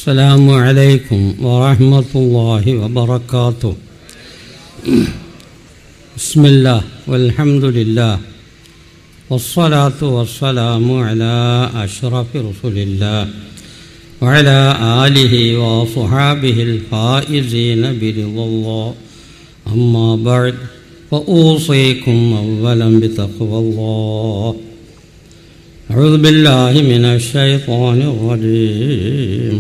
السلام عليكم ورحمة الله وبركاته. بسم الله والحمد لله والصلاة والسلام على أشرف رسول الله وعلى آله وصحابه الفائزين برضا الله. أما بعد فأوصيكم أولا بتقوى الله. أعوذ بالله من الشيطان الرجيم.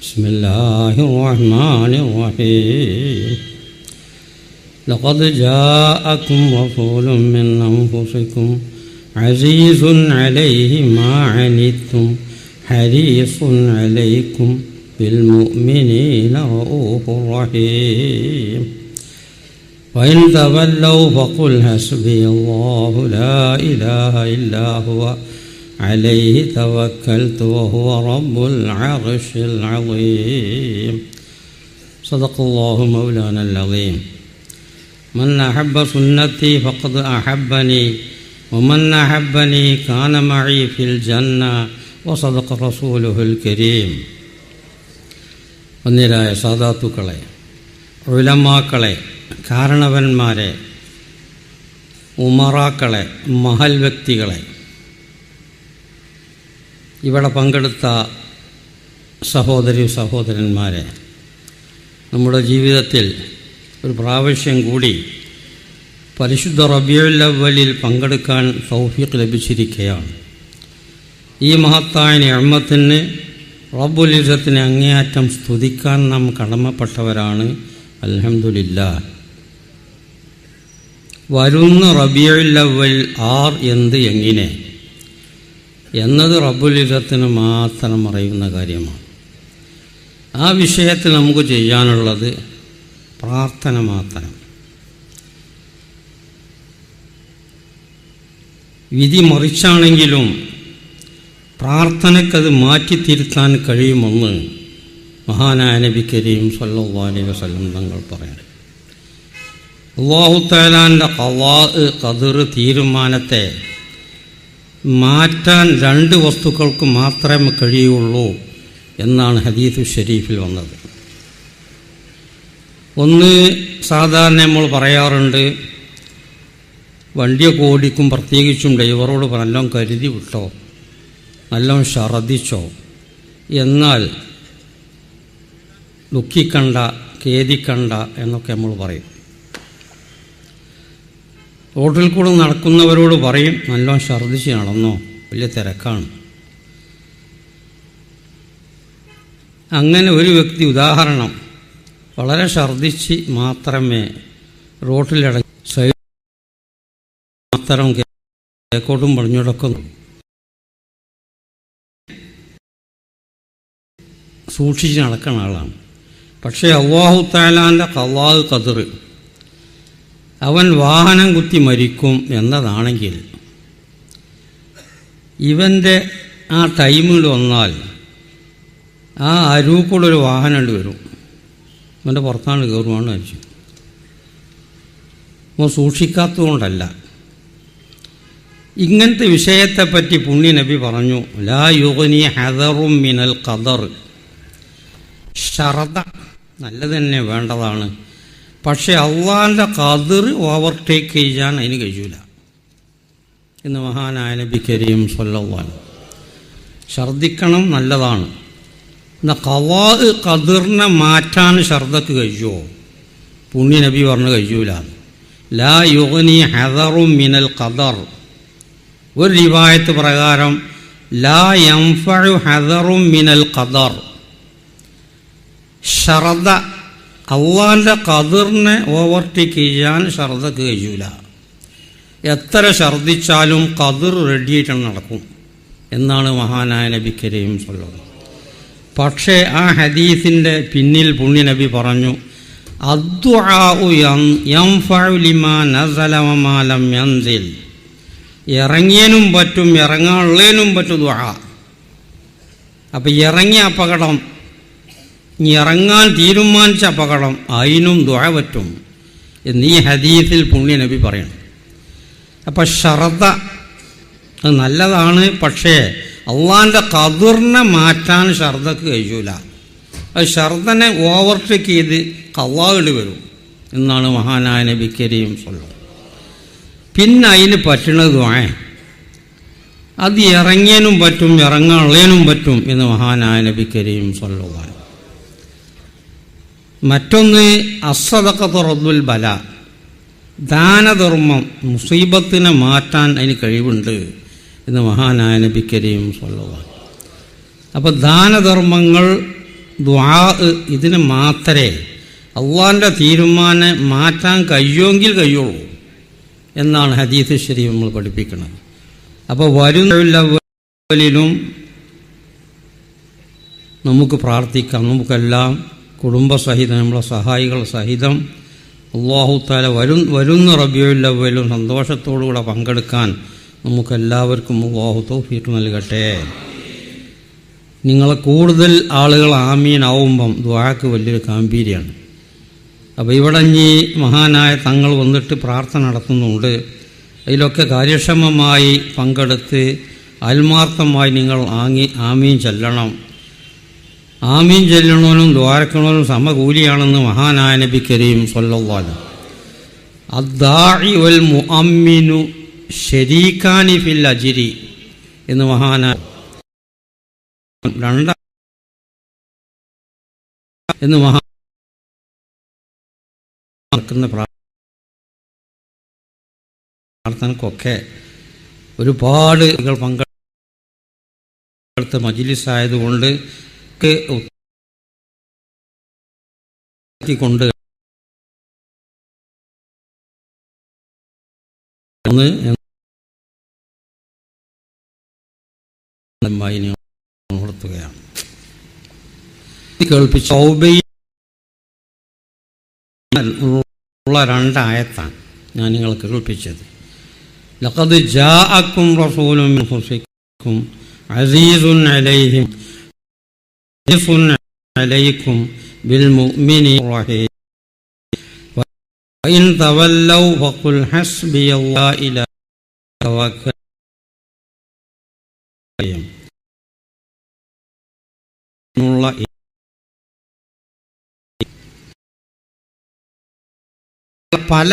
بسم الله الرحمن الرحيم. لقد جاءكم رسول من أنفسكم عزيز عليه ما عنتم حريص عليكم بالمؤمنين رؤوف رحيم. وإن تولوا فقل حسبي الله لا إله إلا هو عليه توكلت وهو رب العرش العظيم. صدق الله مولانا العظيم. من أحب سنتي فقد أحبني ومن أحبني كان معي في الجنة وصدق رسوله الكريم. ഒന്നിരായ സാദാത്തുക്കളെ, ഉലമാക്കളെ, കാരണവന്മാരെ, ഉമറാക്കളെ, മഹൽ വ്യക്തികളെ, ഇവിടെ പങ്കെടുത്ത സഹോദരി സഹോദരന്മാരെ, നമ്മുടെ ജീവിതത്തിൽ ഒരു പ്രാവശ്യം കൂടി പരിശുദ്ധ റബീഉൽ അവ്വലിൽ പങ്കെടുക്കാൻ തൗഫീഖ് ലഭിച്ചിരിക്കുകയാണ്. ഈ മഹത്തായ നിഅമത്തിന് റബ്ബുൽ ഇസ്സത്തിനെ അങ്ങേയറ്റം സ്തുതിക്കാൻ നാം കടമപ്പെട്ടവരാണ്. അൽഹംദുലില്ലാഹ്. വരുന്ന റബീഉൽ അവ്വൽ എന്ത് എങ്ങനെ എന്നത് റബ്ബുൽ ഇസ്സത്തിന് മാത്രം അറിയുന്ന കാര്യമാണ്. ആ വിഷയത്തിൽ നമുക്ക് ചെയ്യാനുള്ളത് പ്രാർത്ഥന മാത്രം. വിധി മറിച്ചാണെങ്കിലും പ്രാർത്ഥനയ്ക്കത് മാറ്റിത്തിരുത്താൻ കഴിയുമെന്ന് മഹാനായ നബി കരീം സല്ലല്ലാഹു അലൈഹി വസല്ലം തങ്ങൾ പറയുന്നു. അല്ലാഹു തആലാന്റെ ഖളാ ഖദർ തീരുമാനത്തെ മാറ്റാൻ രണ്ട് വസ്തുക്കൾക്ക് മാത്രമേ കഴിയുള്ളൂ എന്നാണ് ഹദീസ് ഷരീഫിൽ വന്നത്. ഒന്ന്, സാധാരണ നമ്മൾ പറയാറുണ്ട്, വണ്ടിയൊക്കെ ഓടിക്കും, പ്രത്യേകിച്ചും ഡ്രൈവറോട് നല്ലോണം കരുതി വിട്ടോ, നല്ലോണം ഛർദ്ദിച്ചോ, എന്നാൽ ദുഃഖിക്കണ്ട, ഖേദിക്കണ്ട എന്നൊക്കെ നമ്മൾ പറയും. റോഡിൽ കൂടെ നടക്കുന്നവരോട് പറയും, നല്ലോണം ഛർദ്ദിച്ച് നടന്നോ, വലിയ തിരക്കാണ്. അങ്ങനെ ഒരു വ്യക്തി, ഉദാഹരണം, വളരെ ഛർദ്ദിച്ച് മാത്രമേ റോട്ടിലിടങ്ങി സൈഡ് മാത്രം കേക്കോട്ടും പടിഞ്ഞോടൊക്കുന്നു, സൂക്ഷിച്ച് നടക്കുന്ന ആളാണ്. പക്ഷേ അല്ലാഹു തആലാന്റെ ഖളാ ഖദർ, അവൻ വാഹനം കുത്തി മരിക്കും എന്നതാണെങ്കിൽ ഇവൻ്റെ ആ ടൈമിൽ വന്നാൽ ആ അരൂക്കൂടൊരു വാഹനം വരും, അവൻ്റെ പുറത്താണ് കയറുവാണ് മരിച്ചു. അപ്പോൾ സൂക്ഷിക്കാത്തതുകൊണ്ടല്ല. ഇങ്ങനത്തെ വിഷയത്തെപ്പറ്റി പുണ്യ നബി പറഞ്ഞു, ലാ യുഗ്നി ഹദറും മിനൽ ഖദർ. ഷറദ നല്ലത് തന്നെ വേണ്ടതാണ്, പക്ഷേ അള്ളാഹിൻ്റെ ഖദർ ഓവർടേക്ക് ചെയ്യാൻ അതിന് കഴിയൂല എന്ന് മഹാനായ നബി കരീം സല്ലല്ലാഹു അലൈഹി വസല്ലം. ഛർദ്ദിക്കണം, നല്ലതാണ്. എന്നാൽ ഖളാ ഖദറിനെ മാറ്റാൻ ഛർദ്ദക്ക് കഴിയുമോ? പുണ്യ നബി പറഞ്ഞു കഴിയൂല. ലാ യുഗ്നി ഹദറും മിനൽ ഖദർ. ഒരു റിവായത്ത് പ്രകാരം ലാ യൻഫഉ ഹദറും മിനൽ ഖദർ. ഷർദ, അള്ളാഹിൻ്റെ ഖദറിനെ ഓവർടേക്ക് ചെയ്യാൻ ഷർദക്ക് കഴിയൂല. എത്ര ഛർദ്ദിച്ചാലും ഖദർ റെഡിയായിട്ടാണ് നടക്കും എന്നാണ് മഹാനായ നബി കരീം സല്ലല്ലാഹു അലൈഹി വസല്ലം. പക്ഷേ ആ ഹദീസിൻ്റെ പിന്നിൽ പുണ്യ നബി പറഞ്ഞു, അദ്ദുആഉ യൻഫഉ ലിമാ നസല വമാ ലം യൻസിൽ. ഇറങ്ങിയനും പറ്റും, ഇറങ്ങാനുള്ളതിനും പറ്റും ദുആ. അപ്പം ഇറങ്ങിയ അപകടം, ഇനി ഇറങ്ങാൻ തീരുമാനിച്ച അപകടം, അതിനും ദുആ പറ്റും എന്ന് ഈ ഹദീസിൽ പുണ്യ നബി പറയണം. അപ്പം ഷർദ അത് നല്ലതാണ്, പക്ഷേ അള്ളാഹിൻ്റെ ഖദറിനെ മാറ്റാൻ ഷർദക്ക് കഴിയൂല. അത് ഷർദനെ ഓവർടേക്ക് ചെയ്ത് ഖളാഇൽ വരും എന്നാണ് മഹാനായ നബി കരീം സ്വല്ലല്ലാഹു. പിന്നെ അതിന് പറ്റുന്നത് ദുആ, അത് ഇറങ്ങിയനും പറ്റും ഇറങ്ങാനുള്ളതിനും പറ്റും എന്ന് മഹാനായ നബി കരീം സ്വല്ലല്ലാഹു. മറ്റൊന്ന് അസ്സദഖത്തു റദ്ദുൽ ബല, ദാനധർമ്മം മുസീബത്തിനെ മാറ്റാൻ അതിന് കഴിവുണ്ട് എന്ന് മഹാനായ നബി കരീം സ്വല്ലല്ലാഹു. അപ്പോൾ ദാനധർമ്മങ്ങൾ, ദുആ, ഇതിന് മാത്രമേ അള്ളാഹിൻ്റെ തീരുമാനം മാറ്റാൻ കഴിയുമെങ്കിൽ കഴിയുള്ളൂ എന്നാണ് ഹദീസ് ശരീഫ് നമ്മൾ പഠിപ്പിക്കുന്നത്. അപ്പോൾ വരുന്നവരിലും നമുക്ക് പ്രാർത്ഥിക്കാം. നമുക്കെല്ലാം കുടുംബസഹിതം നമ്മളെ സഹായികൾ സഹിതം അല്ലാഹു തആല വരുന്ന റബീഉൽ അവ്വലും സന്തോഷത്തോടുകൂടെ പങ്കെടുക്കാൻ നമുക്കെല്ലാവർക്കും അല്ലാഹു തൗഫീഖ് നൽകട്ടെ. നിങ്ങളെ കൂടുതൽ ആളുകൾ ആമീനാവുമ്പം ദുആക്ക് വലിയൊരു ഗാംഭീര്യമാണ്. അപ്പോൾ ഇവിടെ ഇനി മഹാനായ തങ്ങൾ വന്നിട്ട് പ്രാർത്ഥന നടത്തുന്നുണ്ട്. അതിലൊക്കെ കാര്യക്ഷമമായി പങ്കെടുത്ത് ആത്മാർത്ഥമായി നിങ്ങൾ ആമീൻ ചെല്ലണം. ആമീൻ ചെല്ലണവനും ദ്വാരക്കണവനും സമകൂലിയാണെന്ന് മഹാനായ നബി കരീം സ്വല്ലല്ലാഹു അലൈഹി. അദ്ദാഇ വൽ മുഅമ്മിനു ശരീകാനി ഫിൽ അജ്രി എന്ന് മഹാനായ എന്ന് പ്രാർത്ഥനക്കൊക്കെ ഒരുപാട് പങ്കെടുത്ത മജ്ലിസായതുകൊണ്ട് കൊണ്ട് ഉണർത്തുകയാണ്. കേൾപ്പിച്ച ഉള്ള രണ്ടായത്താണ് ഞാൻ നിങ്ങൾക്ക് കേൾപ്പിച്ചത്. ലഖദ് ജാഅക്കും റസൂലുൻ മിൻ അൻഫുസിക്കും അസീസുൻ അലൈഹിം ഹരീസുൻ അലൈക്കും ബിൽ മുഅ്മിനീന റഹീം വഇൻ തവല്ലൗ ഫഖുൽ ഹസ്ബിയല്ലാഹു ലാ തവക്കൽ നുള്ള പല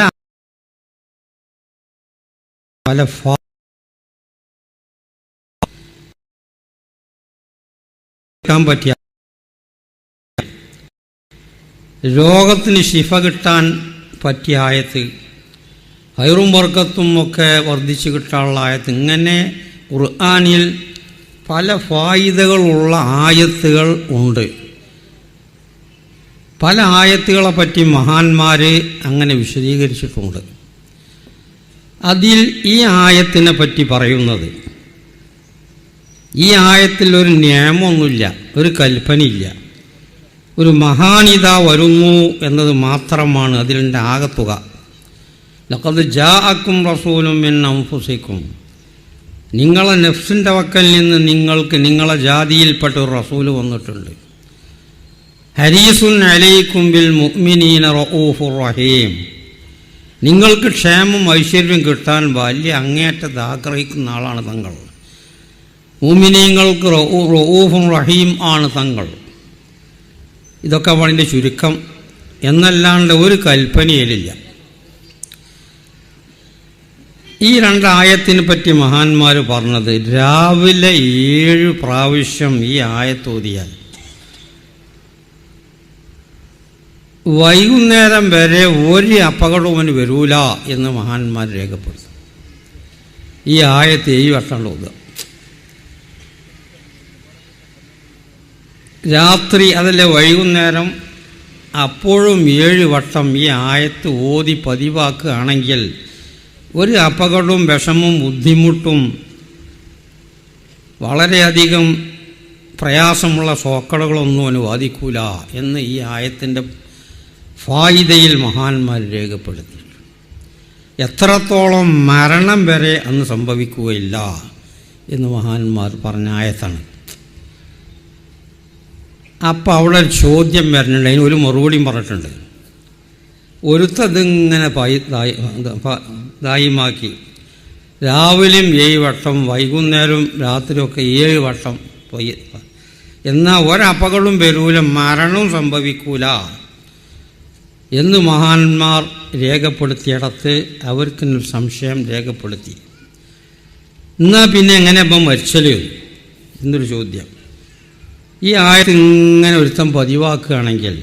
പറ്റിയ രോഗത്തിന് ശിഫ കിട്ടാൻ പറ്റിയ ആയത്ത്, ഹൈറും ബർക്കത്തും ഒക്കെ വർദ്ധിച്ചു കിട്ടാനുള്ള ആയത്ത്, ഇങ്ങനെ ഖുർആനിൽ പല ഫായിദകളുള്ള ആയത്തുകൾ ഉണ്ട്. പല ആയത്തുകളെ പറ്റി മഹാന്മാർ അങ്ങനെ വിശദീകരിച്ചിട്ടുണ്ട്. അതിൽ ഈ ആയത്തിനെ പറ്റി പറയുന്നത്, ഈ ആയത്തിൽ ഒരു നിയമമൊന്നുമില്ല, ഒരു കൽപ്പനയില്ല, ഒരു മഹാനിത വരുന്നു എന്നത് മാത്രമാണ് അതിൻ്റെ ആകത്തുക. ലഖദ് ജാഅക്കും റസൂലുൻ മിൻ അൻഫുസിക്കും, നിങ്ങളെ നഫ്സിൻ്റെ വക്കൽ നിന്ന് നിങ്ങൾക്ക് നിങ്ങളെ ജാതിയിൽപ്പെട്ട ഒരു റസൂല് വന്നിട്ടുണ്ട്. ഹരീസുൻ അലൈക്കും ബിൽ മുഅ്മിനീന റഊഫുർ റഹീം, നിങ്ങൾക്ക് ക്ഷേമം ഐശ്വര്യം കിട്ടാൻ വലിയ അങ്ങേയറ്റത്ത് ആഗ്രഹിക്കുന്ന ആളാണ് തങ്ങൾ. മുഅ്മിനീങ്ങൾക്ക് റഊഫുർ റഹീം ആണ് തങ്ങൾ. ഇതൊക്കെ വളരെ ചുരുക്കം എന്നല്ലാണ്ട് ഒരു കൽപ്പനയിലില്ല. ഈ രണ്ടായത്തിനെ പറ്റി മഹാന്മാർ പറഞ്ഞത്, രാവിലെ 7 പ്രാവശ്യം ഈ ആയത്തോതിയാൽ വൈകുന്നേരം വരെ ഒരു അപകടവും വരൂല എന്ന് മഹാന്മാർ രേഖപ്പെടുത്തും. ഈ ആയത്ത് 7 വട്ടം ഓതുക. രാത്രി അതല്ലേ വൈകുന്നേരം, അപ്പോഴും 7 വട്ടം ഈ ആയത്ത് ഓതി പതിവാക്കുകയാണെങ്കിൽ ഒരു അപകടവും വിഷമവും ബുദ്ധിമുട്ടും വളരെയധികം പ്രയാസമുള്ള സോക്കടകളൊന്നും അനുവാദിക്കൂല എന്ന് ഈ ആയത്തിൻ്റെ ഫായിദയിൽ മഹാന്മാർ രേഖപ്പെടുത്തി. എത്രത്തോളം മരണം വരെ അന്ന് സംഭവിക്കുകയില്ല എന്ന് മഹാന്മാർ പറഞ്ഞ ആയത്താണ്. അപ്പം അവിടെ ഒരു ചോദ്യം വരുന്നുണ്ട്, അതിന് ഒരു മറുപടിയും പറഞ്ഞിട്ടുണ്ട്. ഒരുത്തതിങ്ങനെ ദായിമാക്കി രാവിലെയും 7 വട്ടം, വൈകുന്നേരവും രാത്രിയൊക്കെ 7 വട്ടം എന്നാൽ ഒരപകടവും വരൂല, മരണവും സംഭവിക്കൂല എന്ന് മഹാന്മാർ രേഖപ്പെടുത്തിയിടത്ത് അവർക്ക് സംശയം രേഖപ്പെടുത്തി. എന്നാൽ പിന്നെ എങ്ങനെ ഇപ്പം മരിച്ചല് എന്നൊരു ചോദ്യം. ഈ ആയത്ത് ഇങ്ങനെ ഒരുത്തം പതിവാക്കുകയാണെങ്കിൽ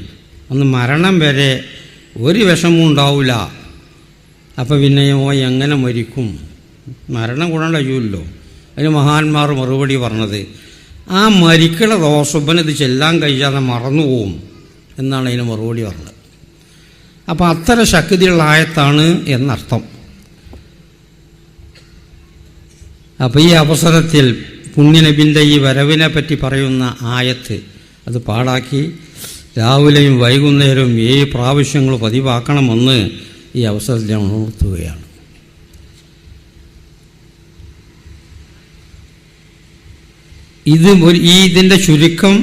ഒന്ന് മരണം വരെ ഒരു വിഷമവും ഉണ്ടാവില്ല. അപ്പം പിന്നെ എങ്ങനെ മരിക്കും? മരണം ഗുണം കഴിയുമല്ലോ. അതിന് മഹാന്മാർ മറുപടി പറഞ്ഞത്, ആ മരിക്കണ ദോഷബന് ഇത് ചെല്ലാൻ കഴിയാതെ മറന്നുപോകും എന്നാണ് അതിന് മറുപടി പറഞ്ഞത്. അപ്പം അത്തരം ശക്തിയുള്ള ആയത്താണ് എന്നർത്ഥം. അപ്പോൾ ഈ അവസരത്തിൽ പുണ്യനബിൻ്റെ ഈ വരവിനെ പറ്റി പറയുന്ന ആയത്ത് അത് പാടാക്കി രാവിലെയും വൈകുന്നേരവും 7 പ്രാവശ്യങ്ങൾ പതിവാക്കണമെന്ന് ഈ അവസരത്തിൽ ഞാൻ ഉണർത്തുകയാണ്. ഇതിൻ്റെ ചുരുക്കം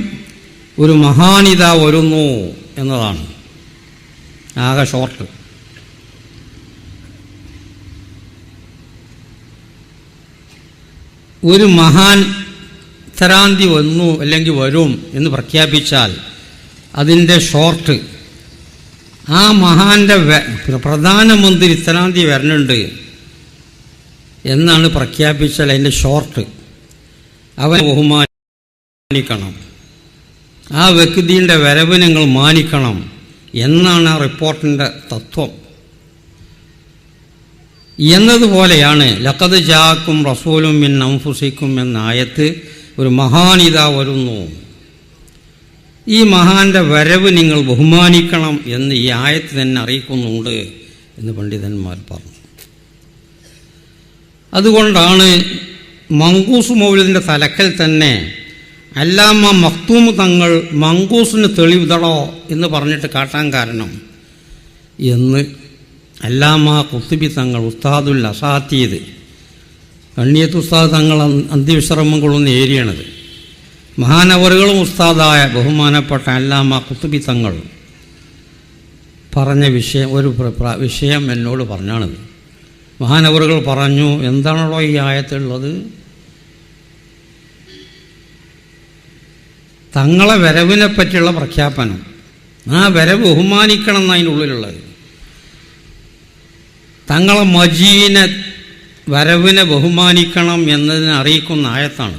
ഒരു മഹാനിത വരുന്നു എന്നതാണ്. ആകെ ഷോർട്ട്. ഒരു മഹാൻ ഇത്തരാന്തി വന്നു അല്ലെങ്കിൽ വരും എന്ന് പ്രഖ്യാപിച്ചാൽ അതിൻ്റെ ഷോർട്ട്, ആ മഹാൻ്റെ പ്രധാനമന്ത്രി ഇത്തരാന്തി വരുന്നുണ്ട് എന്നാണ് പ്രഖ്യാപിച്ചാൽ അതിൻ്റെ ഷോർട്ട്. അവനെ ബഹുമാനിക്കണം, ആ വ്യക്തിയുടെ വരവ് നിങ്ങൾ മാനിക്കണം എന്നാണ് ആ റിപ്പോർട്ടിൻ്റെ തത്വം. എന്നതുപോലെയാണ് ലഖദ് ജാഅക്കും റസൂലും മിൻ അൻഫുസിക്കും എന്ന ആയത്ത്. ഒരു മഹാനിത വരുന്നു, ഈ മഹാന്റെ വരവ് നിങ്ങൾ ബഹുമാനിക്കണം എന്ന് ഈ ആയത്ത് തന്നെ അറിയിക്കുന്നുണ്ട് എന്ന് പണ്ഡിതന്മാർ പറഞ്ഞു. അതുകൊണ്ടാണ് മങ്കൂസ് മൗലിദിൻ്റെ തലക്കൽ തന്നെ അല്ലാമ മഖ്തൂം തങ്ങൾ മങ്കൂസിന് തെളിവിതടോ എന്ന് പറഞ്ഞിട്ട് കാട്ടാൻ കാരണം എന്ന് അല്ലാമ ഖുത്ബി തങ്ങൾ ഉസ്താദുൽ അസാത്തീദ് കണ്ണിയത്ത് ഉസ്താദ് തങ്ങൾ അന്ത്യവിശ്രമം കൊള്ളുന്ന ഏരിയയാണത്. മഹാനവറുകളും ഉസ്താദായ ബഹുമാനപ്പെട്ട അല്ലാമ ഖുത്ബി തങ്ങൾ പറഞ്ഞ വിഷയം എന്നോട് പറഞ്ഞാണത്. മഹാനവറുകൾ പറഞ്ഞു, എന്താണല്ലോ ഈ ആയത്തുള്ളത്? തങ്ങളെ വരവിനെ പറ്റിയുള്ള പ്രഖ്യാപനം, ആ വരവ് ബഹുമാനിക്കണം എന്നതിൻ്റെ ഉള്ളിലുള്ളത്. തങ്ങളെ മജീനെ വരവിനെ ബഹുമാനിക്കണം എന്നതിനെ അറിയിക്കുന്ന ആയത്താണ്.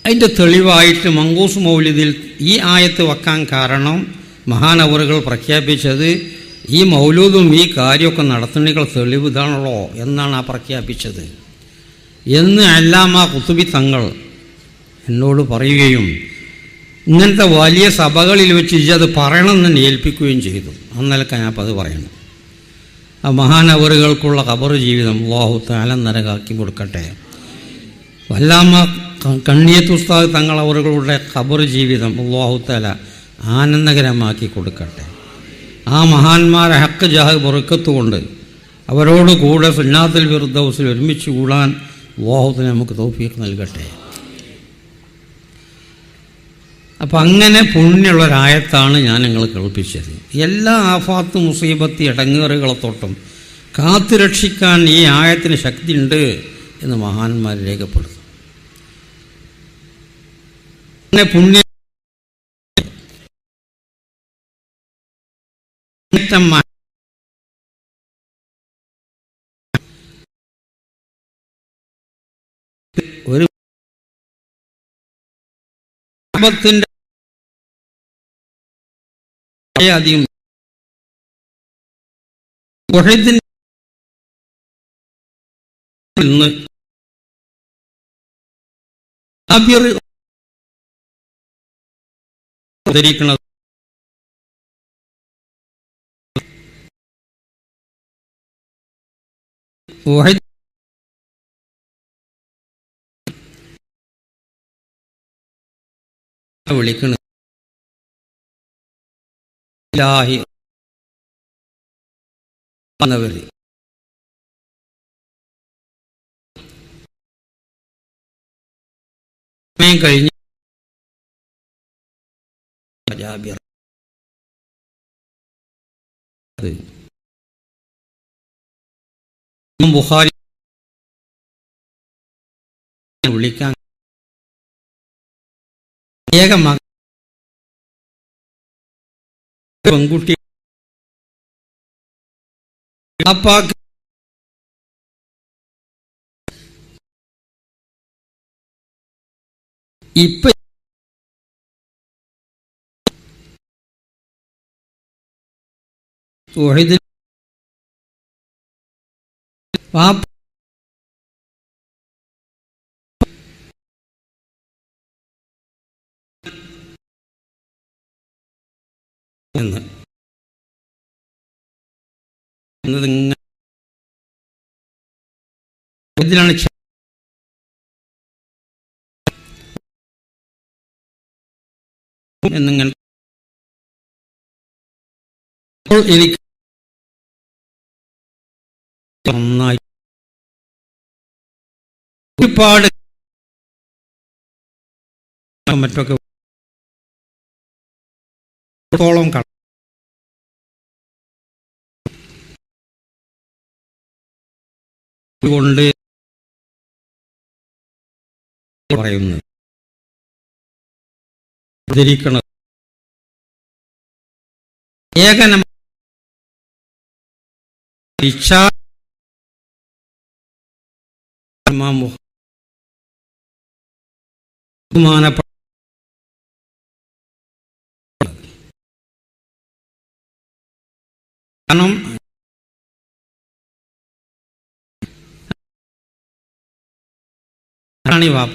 അതിൻ്റെ തെളിവായിട്ട് മങ്കൂസ് മൗലിദിൽ ഈ ആയത്ത് വെക്കാൻ കാരണം മഹാനവറുകൾ പ്രഖ്യാപിച്ചത് ഈ മൗലൂദും ഈ കാര്യമൊക്കെ നടത്തുന്നതികൾ തെളിവ് ഇതാണല്ലോ എന്നാണ് ആ പ്രഖ്യാപിച്ചത് എന്ന് അല്ലാമ ഖുത്ബി തങ്ങൾ എന്നോട് പറയുകയും ഇങ്ങനത്തെ വലിയ സഭകളിൽ വെച്ച് അത് പറയണമെന്ന് ഏൽപ്പിക്കുകയും ചെയ്തു. അന്നലൊക്കെ ഞാനപ്പോൾ അത് പറയണം. ആ മഹാനവറുകൾക്കുള്ള ഖബർ ജീവിതം അല്ലാഹു തആല നരകാക്കി കൊടുക്കട്ടെ. അല്ലാമ കണ്ണിയത്ത് ഉസ്താദ് തങ്ങൾ അവറുകളുടെ ഖബർ ജീവിതം അല്ലാഹു തആല ആനന്ദകരമാക്കി കൊടുക്കട്ടെ. ആ മഹാന്മാരെ ഹക്ക് ജാഹ് ബറക്കത്ത് കൊണ്ട് അവരോട് കൂടെ സുന്നാത്തുൽ ഫിർദൗസിൽ ഒരുമിച്ച് കൂടാൻ അല്ലാഹു തആല നമുക്ക് തൗഫീഖ് നൽകട്ടെ. അപ്പം അങ്ങനെ പുണ്യമുള്ളൊരായത്താണ് ഞാൻ നിങ്ങൾ കേൾപ്പിച്ചത്. എല്ലാ ആഫാത്ത് മുസീബത്ത് ഇടങ്ങേറുകളെ തൊട്ടും കാത്തുരക്ഷിക്കാൻ ഈ ആയത്തിന് ശക്തിയുണ്ട് എന്ന് മഹാന്മാർ രേഖപ്പെടുത്തും. അങ്ങനെ പുണ്യ ഒരു അധികം ധരിക്കുന്നത് വിളിക്കുന്നത് കഴിഞ്ഞ് ബുഖാരി വിളിക്കാൻ ഏക മകൻ പെൺകുട്ടി വാപ്പാക്ക് ഇപ്പൊ വാപ്പ ഇതിലാണ് എന്നിങ്ങനെ എനിക്ക് നന്നായി ഒരുപാട് മറ്റൊക്കെ ോളം കൊണ്ട് പറയുന്നത് ധരിക്കണം ഏകനം ബഹുമാനപ്പെട്ട കാരണം വാപ്പ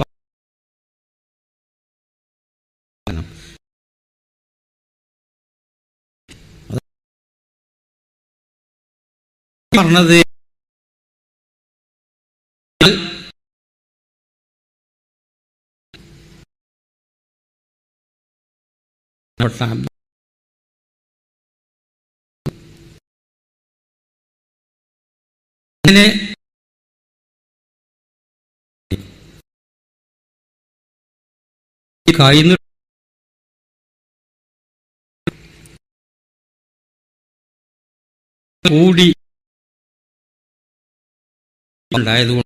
പറഞ്ഞത് അങ്ങനെ കായുന്നു കൂടി ഉണ്ടായതുകൊണ്ട്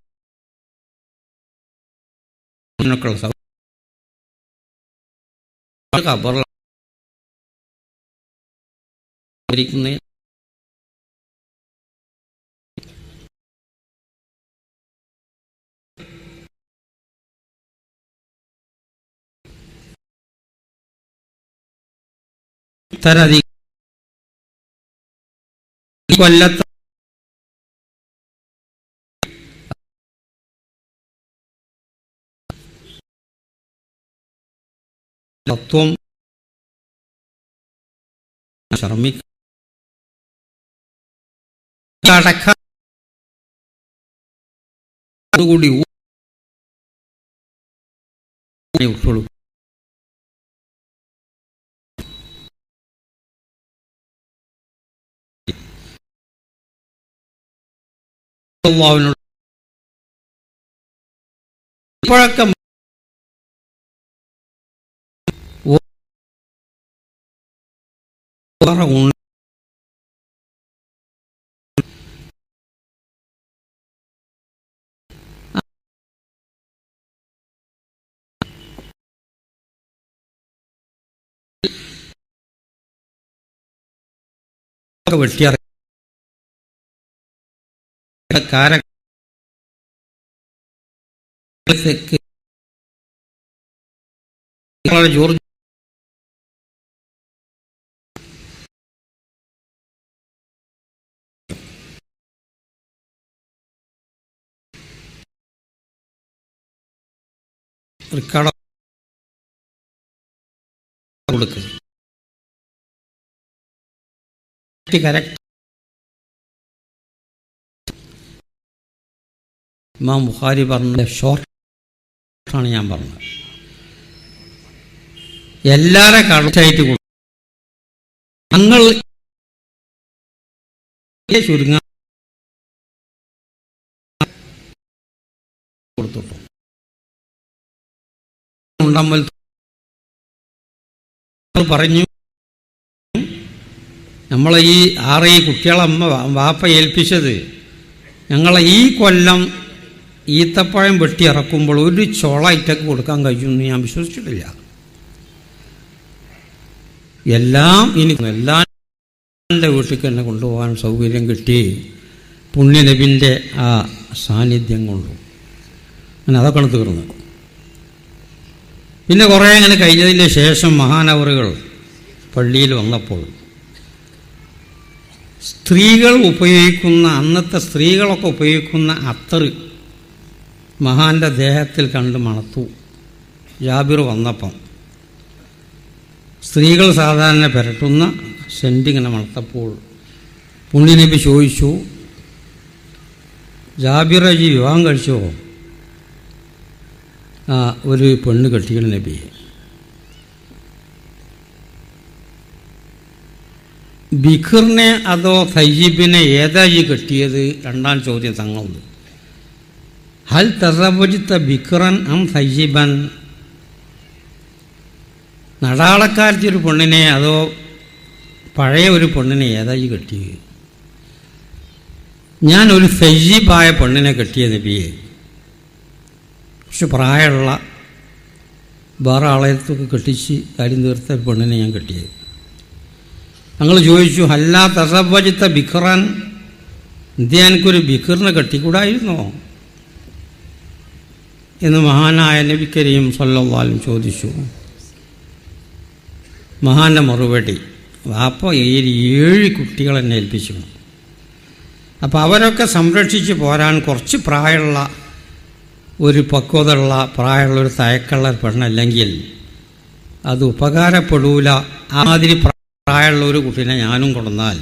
ഇത്തരതി കൊല്ലത്ത് തത്വം ശ്രമിക്കൂടി ഉൾക്കൊള്ളൂ പഴക്കം വെട്ടിയ ജോർജ് റിക്കാർഡ് കൊടുക്കുക കറക്റ്റ് ഇമാം ബുഖാരി പറഞ്ഞ ഷോർട്ടാണ് ഞാൻ പറഞ്ഞത്. എല്ലാവരും കറക്റ്റായിട്ട് കൊടുക്കും. ഞങ്ങൾ ചുരുങ്ങ കൊടുത്തിട്ടു ഉണ്ടമ്പൽ പറഞ്ഞു നമ്മളെ ഈ കുട്ടികളമ്മ വാപ്പ ഏൽപ്പിച്ചത് ഞങ്ങളെ ഈ കൊല്ലം ഈത്തപ്പഴം വെട്ടി ഇറക്കുമ്പോൾ ഒരു ചോള ഇറ്റക്ക് കൊടുക്കാൻ കഴിയുമെന്ന് ഞാൻ വിശ്വസിച്ചിട്ടില്ല. എല്ലാം എൻ്റെ വീട്ടിൽ തന്നെ കൊണ്ടുപോകാൻ സൗകര്യം കിട്ടി പുണ്യനബിൻ്റെ ആ സാന്നിധ്യം കൊണ്ടു. അങ്ങനെ അതൊക്കെ തീർന്നു. പിന്നെ കുറേ അങ്ങനെ കഴിഞ്ഞതിന് ശേഷം മഹാനവറുകൾ പള്ളിയിൽ വന്നപ്പോൾ സ്ത്രീകൾ ഉപയോഗിക്കുന്ന, അന്നത്തെ സ്ത്രീകളൊക്കെ ഉപയോഗിക്കുന്ന അത്തർ മഹാൻ്റെ ദേഹത്തിൽ കണ്ട് മണത്തു. ജാബിർ വന്നപ്പം സ്ത്രീകൾ സാധാരണ പുരട്ടുന്ന സെൻറ്റിങ്ങനെ മണത്തപ്പോൾ പുണ്യനബി ചോദിച്ചു, ജാബിറജി വിവാഹം കഴിച്ചോ? ഒരു പെണ്ണ് കെട്ടിക്കണം നബിയെ. ബിഖറിനെ അതോ തയ്യിബിനെ ഏതാ ഈ കെട്ടിയത്? രണ്ടാം ചോദ്യം തങ്ങളുണ്ട്. ഹൽ തസവജിത്ത ബിഖറൻ അം തയ്യിബൻ? നടാളക്കാരത്തിയൊരു പെണ്ണിനെ അതോ പഴയ ഒരു പെണ്ണിനെ ഏതാ ഈ കെട്ടിയത്? ഞാനൊരു തയ്യിബായ പെണ്ണിനെ കെട്ടിയ നബിയെ. പക്ഷെ പ്രായമുള്ള വേറെ ആളെത്തൊക്കെ കെട്ടിച്ച് കാര്യം തീർത്ത പെണ്ണിനെ ഞാൻ കെട്ടിയത്. ഞങ്ങൾ ചോദിച്ചു, ഹല്ലാ തസവജിത്ത ബിഖറാൻ, എന്തേ എനിക്കൊരു ബിഖറിനെ കെട്ടിക്കൂടായിരുന്നോ എന്ന് മഹാനായ നബി കരീം സല്ലല്ലാഹു അലൈഹി വസല്ലം ചോദിച്ചു. മഹാൻ്റെ മറുപടി, വാപ്പ 7 കുട്ടികളെന്നെ ഏൽപ്പിച്ചു. അപ്പോൾ അവരൊക്കെ സംരക്ഷിച്ച് പോരാൻ കുറച്ച് പ്രായമുള്ള ഒരു പക്വതയുള്ള പ്രായമുള്ളൊരു തയക്കുള്ള പെണ്ണല്ലെങ്കിൽ അത് ഉപകാരപ്പെടൂല. ആമാതിരി പ്രായമുള്ള ഒരു കുട്ടീനെ ഞാനും കൊണ്ടുവന്നാൽ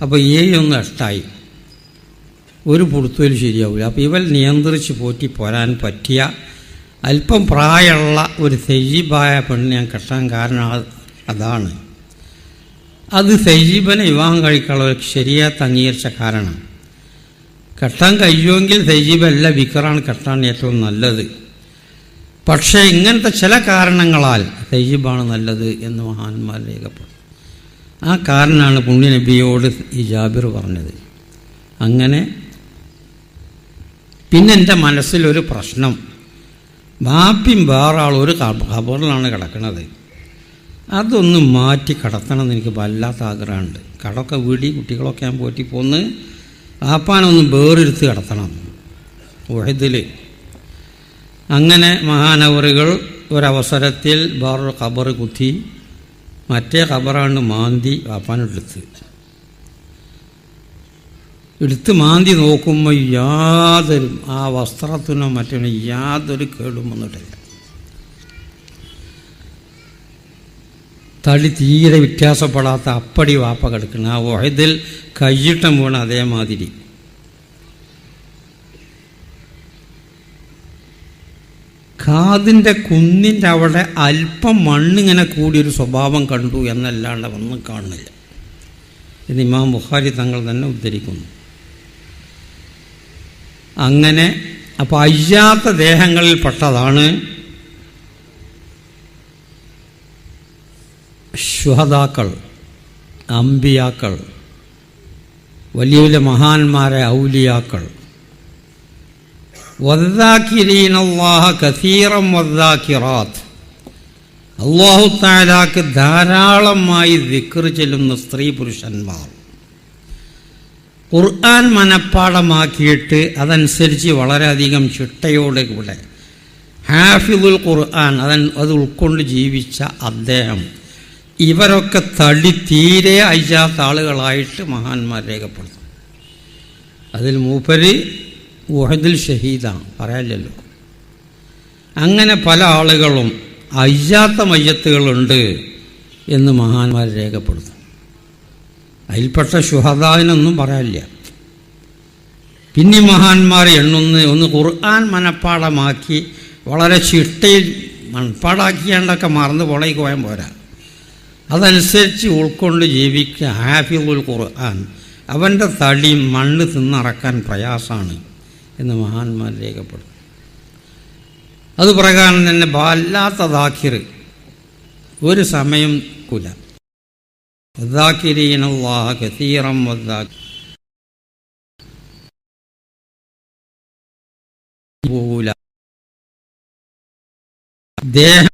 അപ്പോൾ 8 ഒരു പുടുത്തുവൽ ശരിയാവില്ല. അപ്പോൾ ഇവൽ നിയന്ത്രിച്ച് പോറ്റി പോരാൻ പറ്റിയ അല്പം പ്രായമുള്ള ഒരു തയ്യിബായ പെണ്ണിനെ ഞാൻ കെട്ടാൻ കാരണം അതാണ്. അത് തയ്യിബനെ വിവാഹം കഴിക്കാനുള്ള ശരിയാത്ത് അംഗീകരിച്ച കാരണം. കെട്ടാൻ കഴിയുമെങ്കിൽ തയ്യിബല്ല ബിക്കറാണ് കെട്ടാൻ ഏറ്റവും നല്ലത്. പക്ഷേ ഇങ്ങനത്തെ ചില കാരണങ്ങളാൽ തയ്യിബാണ് നല്ലത് എന്ന് മഹാന്മാർ രേഖപ്പെടും. ആ കാരണമാണ് പുണ്യനബിയോട് ഈ ജാബിർ പറഞ്ഞത്. അങ്ങനെ പിന്നെ എൻ്റെ മനസ്സിലൊരു പ്രശ്നം, ബാപ്പിയും വേറെ ആളൊരു ഖബറിലാണ് കിടക്കുന്നത്, അതൊന്ന് മാറ്റി കിടത്തണമെന്ന് എനിക്ക് വല്ലാത്ത ആഗ്രഹമുണ്ട്. കടമൊക്കെ വീടി കുട്ടികളൊക്കെ ഞാൻ പോറ്റി പോന്ന് വാപ്പാനൊന്ന് വേറെടുത്ത് കിടത്തണം ഉഹദിൽ. അങ്ങനെ മഹാനവറുകൾ ഒരവസരത്തിൽ വേറൊരു ഖബർ കുത്തി മറ്റേ ഖബറാണ്ട് മാന്തി വാപ്പാനെടുത്ത് മാന്തി നോക്കുമ്പോൾ യാതൊരു ആ വസ്ത്രത്തിനോ മറ്റോ യാതൊരു കേടും വന്നിട്ടില്ല. തടി തീരെ വ്യത്യാസപ്പെടാത്ത അപ്പടി വാപ്പ കിടക്കണം. ആ ഉഹദിൽ കയ്യിട്ടം വീണ അതേമാതിരി. കാതിൻ്റെ കുന്നിൻ്റെ അവിടെ അല്പം മണ്ണിങ്ങനെ കൂടിയൊരു സ്വഭാവം കണ്ടു എന്നല്ലാണ്ട് ഒന്നും കാണുന്നില്ല. ഇത് ഇമാം ബുഖാരി തങ്ങൾ തന്നെ ഉദ്ധരിക്കുന്നു. അങ്ങനെ അപ്പോൾ അയ്യാത്ത ദേഹങ്ങളിൽ പെട്ടതാണ് ശുഹദാക്കൾ, അംബിയാക്കൾ, വലിയ വലിയ മഹാന്മാരെ ഔലിയാക്കൾ. വദ്ദാകിരീനല്ലാഹ കസീറൻ വദ്ദാകിറാത്ത്, അല്ലാഹു തആലാക്ക് ധാരാളമായി ദിക്ർ ചെല്ലുന്ന സ്ത്രീ പുരുഷന്മാർ. ഖുർആൻ മനഃപ്പാഠമാക്കിയിട്ട് അതനുസരിച്ച് വളരെയധികം ചിട്ടയോടെ കൂടെ ഹാഫിദുൽ ഖുർആൻ അത് ഉൾക്കൊണ്ട് ജീവിച്ച അദ്ദേഹം. ഇവരൊക്കെ തടി തീരെ അയ്യാത്ത ആളുകളായിട്ട് മഹാന്മാർ രേഖപ്പെടുത്തും. അതിൽ മൂപ്പര് ഉഹദിൽ ഷഹീദാണ്, പറയാനില്ലല്ലോ. അങ്ങനെ പല ആളുകളും അയ്യാത്ത മയ്യത്തുകളുണ്ട് എന്ന് മഹാന്മാർ രേഖപ്പെടുത്തും. അതിൽപ്പെട്ട ശുഹദാവിനൊന്നും പറയാനില്ല. പിന്നെ മഹാന്മാർ ഒന്ന് ഖുർആൻ മനഃപ്പാഠമാക്കി വളരെ ചിട്ടയിൽ മനഃപ്പാടാക്കിയാണ്ടൊക്കെ മറന്നു പോളേക്ക് പോയാൽ പോരാ. അതനുസരിച്ച് ഉൾക്കൊണ്ട് ജീവിക്കുക ഹാഫിദുൽ ഖുർആൻ. അവൻ്റെ തടി മണ്ണ് തിന്നറക്കാൻ പ്രയാസമാണ് എന്ന് മഹാന്മാർ രേഖപ്പെടും. അത് പ്രകാരം തന്നെ വല്ലാത്ത ദാക്കിർ ഒരു സമയം കുല വദ്ദാകിരീനല്ലാഹ കസീറൻ വദ്ദാകിറൂല. ദേഹം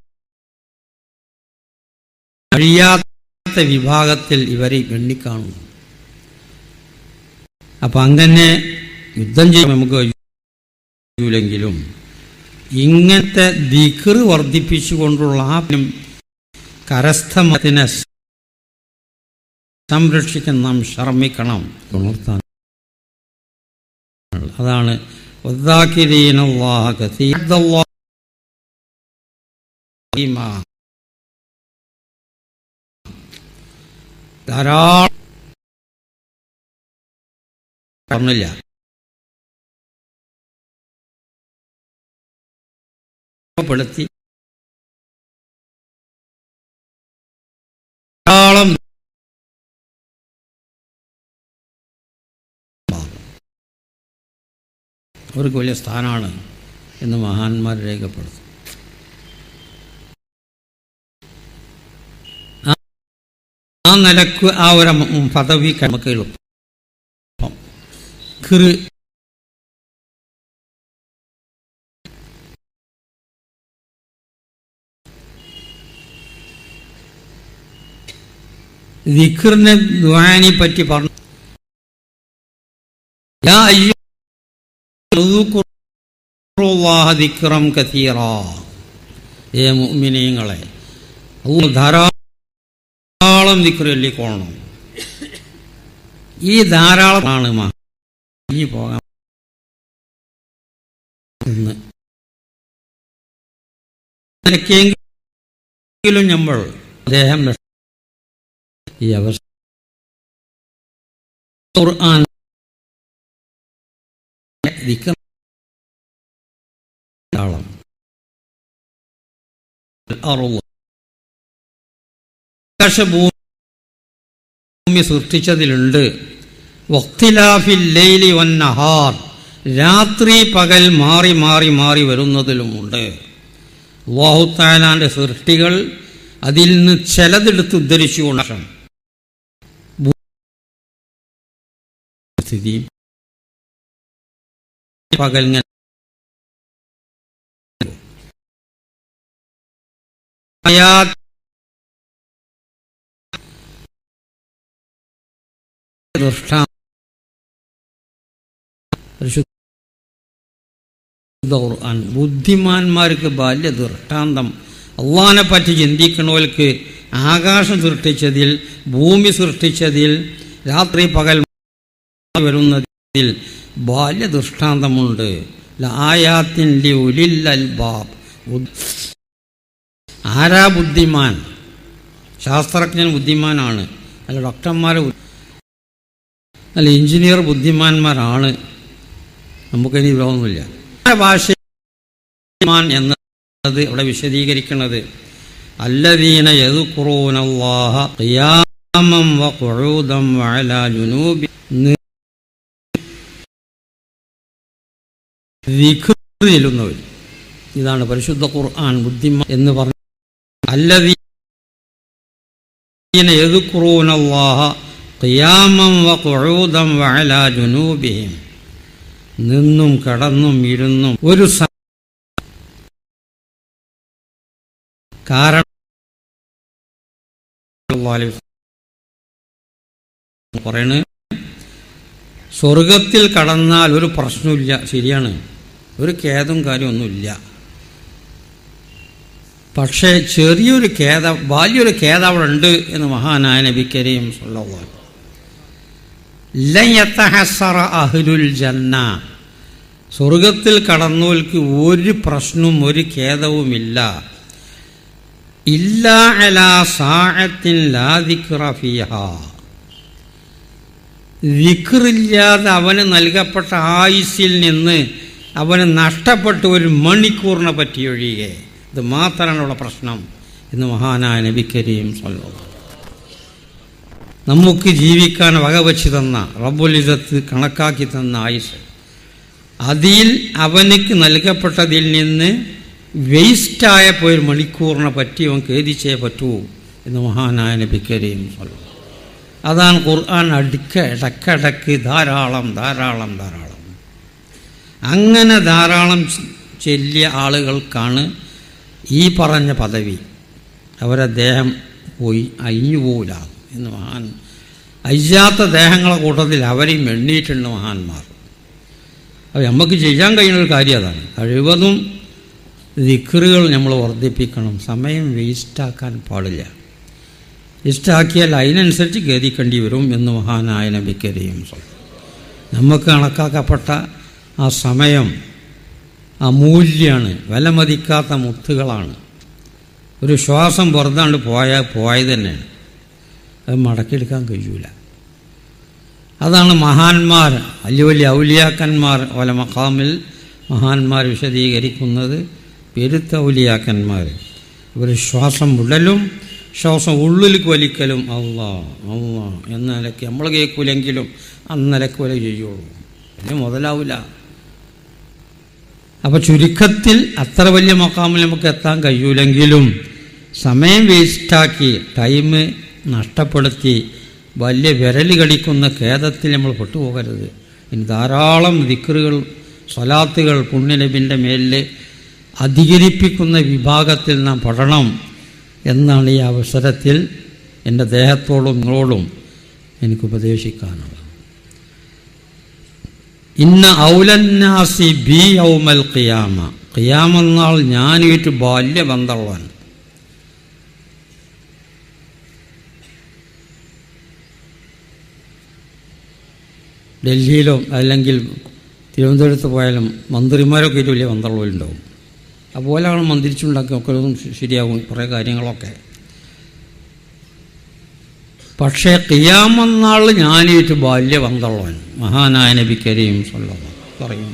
കഴിയാത്ത ചെയ്യാത്ത വിഭാഗത്തിൽ ഇവരെ എണ്ണിക്കാണുന്നു. അപ്പം അങ്ങനെ യുദ്ധം ചെയ്യാൻ നമുക്ക് കഴിയൂലെങ്കിലും ഇങ്ങനത്തെ ദിക്ർ വർദ്ധിപ്പിച്ചുകൊണ്ടുള്ള ആ കരസ്ഥമത്തിനെ സംരക്ഷിക്കാൻ നാം ശ്രമിക്കണം. ഉണർത്താൻ അതാണ് ധാരാളം പറഞ്ഞില്ല. പ്പെടുത്തി ധാരാളം അവർക്ക് വലിയ സ്ഥാനമാണ് എന്ന് മഹാന്മാർ രേഖപ്പെടുത്തും. ആ നിലക്ക് ആ ഒരു പദവി നമുക്ക് എളുപ്പം. ദിക്റിനെ ദുആനെ പറ്റി പറഞ്ഞു. മുഅ്മിനീങ്ങളെ ധാരാളം ദിക്ർ ചൊല്ലിക്കോളണം. ഈ ധാരാളമാണ് ഇനി പോകാൻ നിലക്കെങ്കിലും നമ്മൾ അദ്ദേഹം ഈ അവസ്ഥ ഖുർആൻ ദിക്ർ ഭൂമി സൃഷ്ടിച്ചതിലുണ്ട്. വഖ്തിലാഫിൽ ലൈലി വന്നഹാർ, രാത്രി പകൽ മാറി മാറി മാറി വരുന്നതിലുമുണ്ട്. അല്ലാഹു തആലാന്റെ സൃഷ്ടികൾ അതിൽ നിന്ന് ചിലതെടുത്ത് ഉദ്ധരിച്ചുകൊണ്ട് സ്ഥിതി പകൽ ബുദ്ധിമാന്മാർക്ക് ബാല്യ ദൃഷ്ടാന്തം. അള്ളാഹിനെ പറ്റി ചിന്തിക്കണവർക്ക് ആകാശം സൃഷ്ടിച്ചതിൽ, ഭൂമി സൃഷ്ടിച്ചതിൽ, രാത്രി പകൽ വരുന്നതിൽ ബാല്യ ദൃഷ്ടാന്തമുണ്ട്. ലആയാത്തിൻ ലിഉലിൽ അൽബാബ്. ആരാ ബുദ്ധിമാൻ? ശാസ്ത്രജ്ഞൻ ബുദ്ധിമാനാണ്, അല്ല ഡോക്ടർമാർ അല്ല എഞ്ചിനീയർ ബുദ്ധിമാന്മാരാണ്. നമുക്കതിന് വിരോധമൊന്നുമില്ല. ഭാഷ എന്നത് ഇവിടെ വിശദീകരിക്കുന്നത് അല്ലദീന യദ്കുറൂനല്ലാഹ ഖിയാമൻ വഖുഊദൻ വഅലാ ജുനൂബി, ദിക്റിലുന്നവർ. ഇതാണ് പരിശുദ്ധ ഖുർആൻ ബുദ്ധിമാൻ എന്ന് പറഞ്ഞു. അല്ലദീന യദ്കുറൂനല്ലാഹ ഖിയാമൻ വഖുഊദൻ വഅലാ ജുനൂബിഹിം, നിന്നും കടന്നും ഇരുന്നും ഒരു കാരണം പറയണ് സ്വർഗത്തിൽ കടന്നാൽ ഒരു പ്രശ്നമില്ല. ശരിയാണ്, ഒരു ഖേദം കാര്യമൊന്നുമില്ല. പക്ഷേ ചെറിയൊരു വലിയൊരു ഖേദം അവിടെ ഉണ്ട് എന്ന് മഹാനായ നബി കരീം സ്വല്ലല്ലാഹു അലൈഹി വസല്ലം. ലൻ യതഹസ്സറ അഹ്ലുൽ ജന്ന, സ്വർഗത്തിൽ കടന്നവർക്ക് ഒരു പ്രശ്നവും ഒരു ഖേദവുമില്ല. ഇല്ലാ അലാ സാഅത്തിൻ ലാ ദിക്റ ഫീഹാ, ദിക്റില്ലാതെ അവന് നൽകപ്പെട്ട ആയുസ്സിൽ നിന്ന് അവന് നഷ്ടപ്പെട്ട ഒരു മണിക്കൂറിനെ പറ്റി ഒഴികെ. ഇത് മാത്രമാണുള്ള പ്രശ്നം എന്ന് മഹാനായ നബി കരീം സ്വല്ലല്ലാഹു അലൈഹി വസല്ലം നമുക്ക് ജീവിക്കാൻ വകവെച്ച് തന്ന റബ്ബുൽ ഇസ്സത്ത് കണക്കാക്കി തന്ന ആയുസ്, അതിൽ അവനക്ക് നൽകപ്പെട്ടതിൽ നിന്ന് വേസ്റ്റായപ്പോൾ ഒരു മണിക്കൂറിനെ പറ്റി അവൻ ഖേദിച്ചേ പറ്റൂ എന്ന് മഹാനായ നബി കരീം സ്വല്ലല്ലാഹു അലൈഹി വസല്ലം. അതാണ് ഖുർആൻ ഇടയ്ക്കിടയ്ക്ക് ധാരാളം ധാരാളം ധാരാളം അങ്ങനെ ധാരാളം ചെല്ലിയ ആളുകൾക്കാണ് ഈ പറഞ്ഞ പദവി. അവരദ്ദേഹം പോയി അയിഞ്ഞു പോവില്ല എന്ന് മഹാൻ അയ്യാത്ത ദേഹങ്ങളെ കൂട്ടത്തിൽ അവരെയും എണ്ണിയിട്ടുണ്ട് മഹാന്മാർ. അപ്പോൾ നമുക്ക് ചെയ്യാൻ കഴിയുന്നൊരു കാര്യം അതാണ്. കഴിവതും ദിക്റുകൾ നമ്മൾ വർദ്ധിപ്പിക്കണം. സമയം വേസ്റ്റാക്കാൻ പാടില്ല. വേസ്റ്റാക്കിയാൽ അതിനനുസരിച്ച് ഖേദിക്കേണ്ടി വരും എന്ന് മഹാനായ നബി കരീം നമുക്ക് കണക്കാക്കപ്പെട്ട ആ സമയം അമൂല്യമാണ്, വിലമതിക്കാത്ത മുത്തുകളാണ്. ഒരു ശ്വാസം വെറുതാണ്ട് പോയത് തന്നെയാണ്, അത് മടക്കിയെടുക്കാൻ കഴിയൂല. അതാണ് മഹാന്മാർ, വലിയ വലിയ ഔലിയാക്കന്മാർ വല മഖാമിൽ മഹാന്മാർ വിശദീകരിക്കുന്നത്. പെരുത്ത ഔലിയാക്കന്മാർ ഇവർ ശ്വാസം വിടലും ശ്വാസം ഉള്ളിലേക്ക് വലിക്കലും അള്ളാ അള്ളാ എന്ന നിലയ്ക്ക് നമ്മൾ കേൾക്കൂലെങ്കിലും അന്നലക്ക് പോലെ ചെയ്യുള്ളൂ, പിന്നെ മുതലാവില്ല. അപ്പോൾ ചുരുക്കത്തിൽ അത്ര വലിയ മഖാമിൽ നമുക്ക് എത്താൻ കഴിയൂലെങ്കിലും സമയം വേസ്റ്റാക്കി ടൈം നഷ്ടപ്പെടുത്തി വലിയ വിരൽ കടിക്കുന്ന ഖേദത്തിൽ നമ്മൾ പെട്ടുപോകരുത്. ഇനി ധാരാളം ദിക്റുകൾ സ്വലാത്തുകൾ പുണ്യനബിൻ്റെ മേലിൽ അധികരിപ്പിക്കുന്ന വിഭാഗത്തിൽ നാം പെടണം എന്നാണ് ഈ അവസരത്തിൽ എൻ്റെ ദേഹത്തോടും നിങ്ങളോടും എനിക്ക് ഉപദേശിക്കാനുള്ളത്. ഇന്ന ഔലന്നാസി ബി യൗമൽ ഖിയാമ, ഖിയാമന്നാൾ ഞാനുമായിട്ട് ബാല്യബന്ധമുള്ളവൻ. ഡൽഹിയിലോ അല്ലെങ്കിൽ തിരുവനന്തപുരത്ത് പോയാലും മന്ത്രിമാരൊക്കെ ആയിട്ട് വലിയ ബന്ധമുള്ളവരുണ്ടാവും. അതുപോലെയാണ് മന്ത്രിച്ചുണ്ടാക്കി ഒക്കെ ശരിയാകും കുറേ കാര്യങ്ങളൊക്കെ. പക്ഷേ ഖിയാമന്നാൾ ഞാനായിട്ട് ബാല്യബന്ധമുള്ളവൻ മഹാനായ നബി കരീം സ്വല്ലല്ലാഹു പറയും,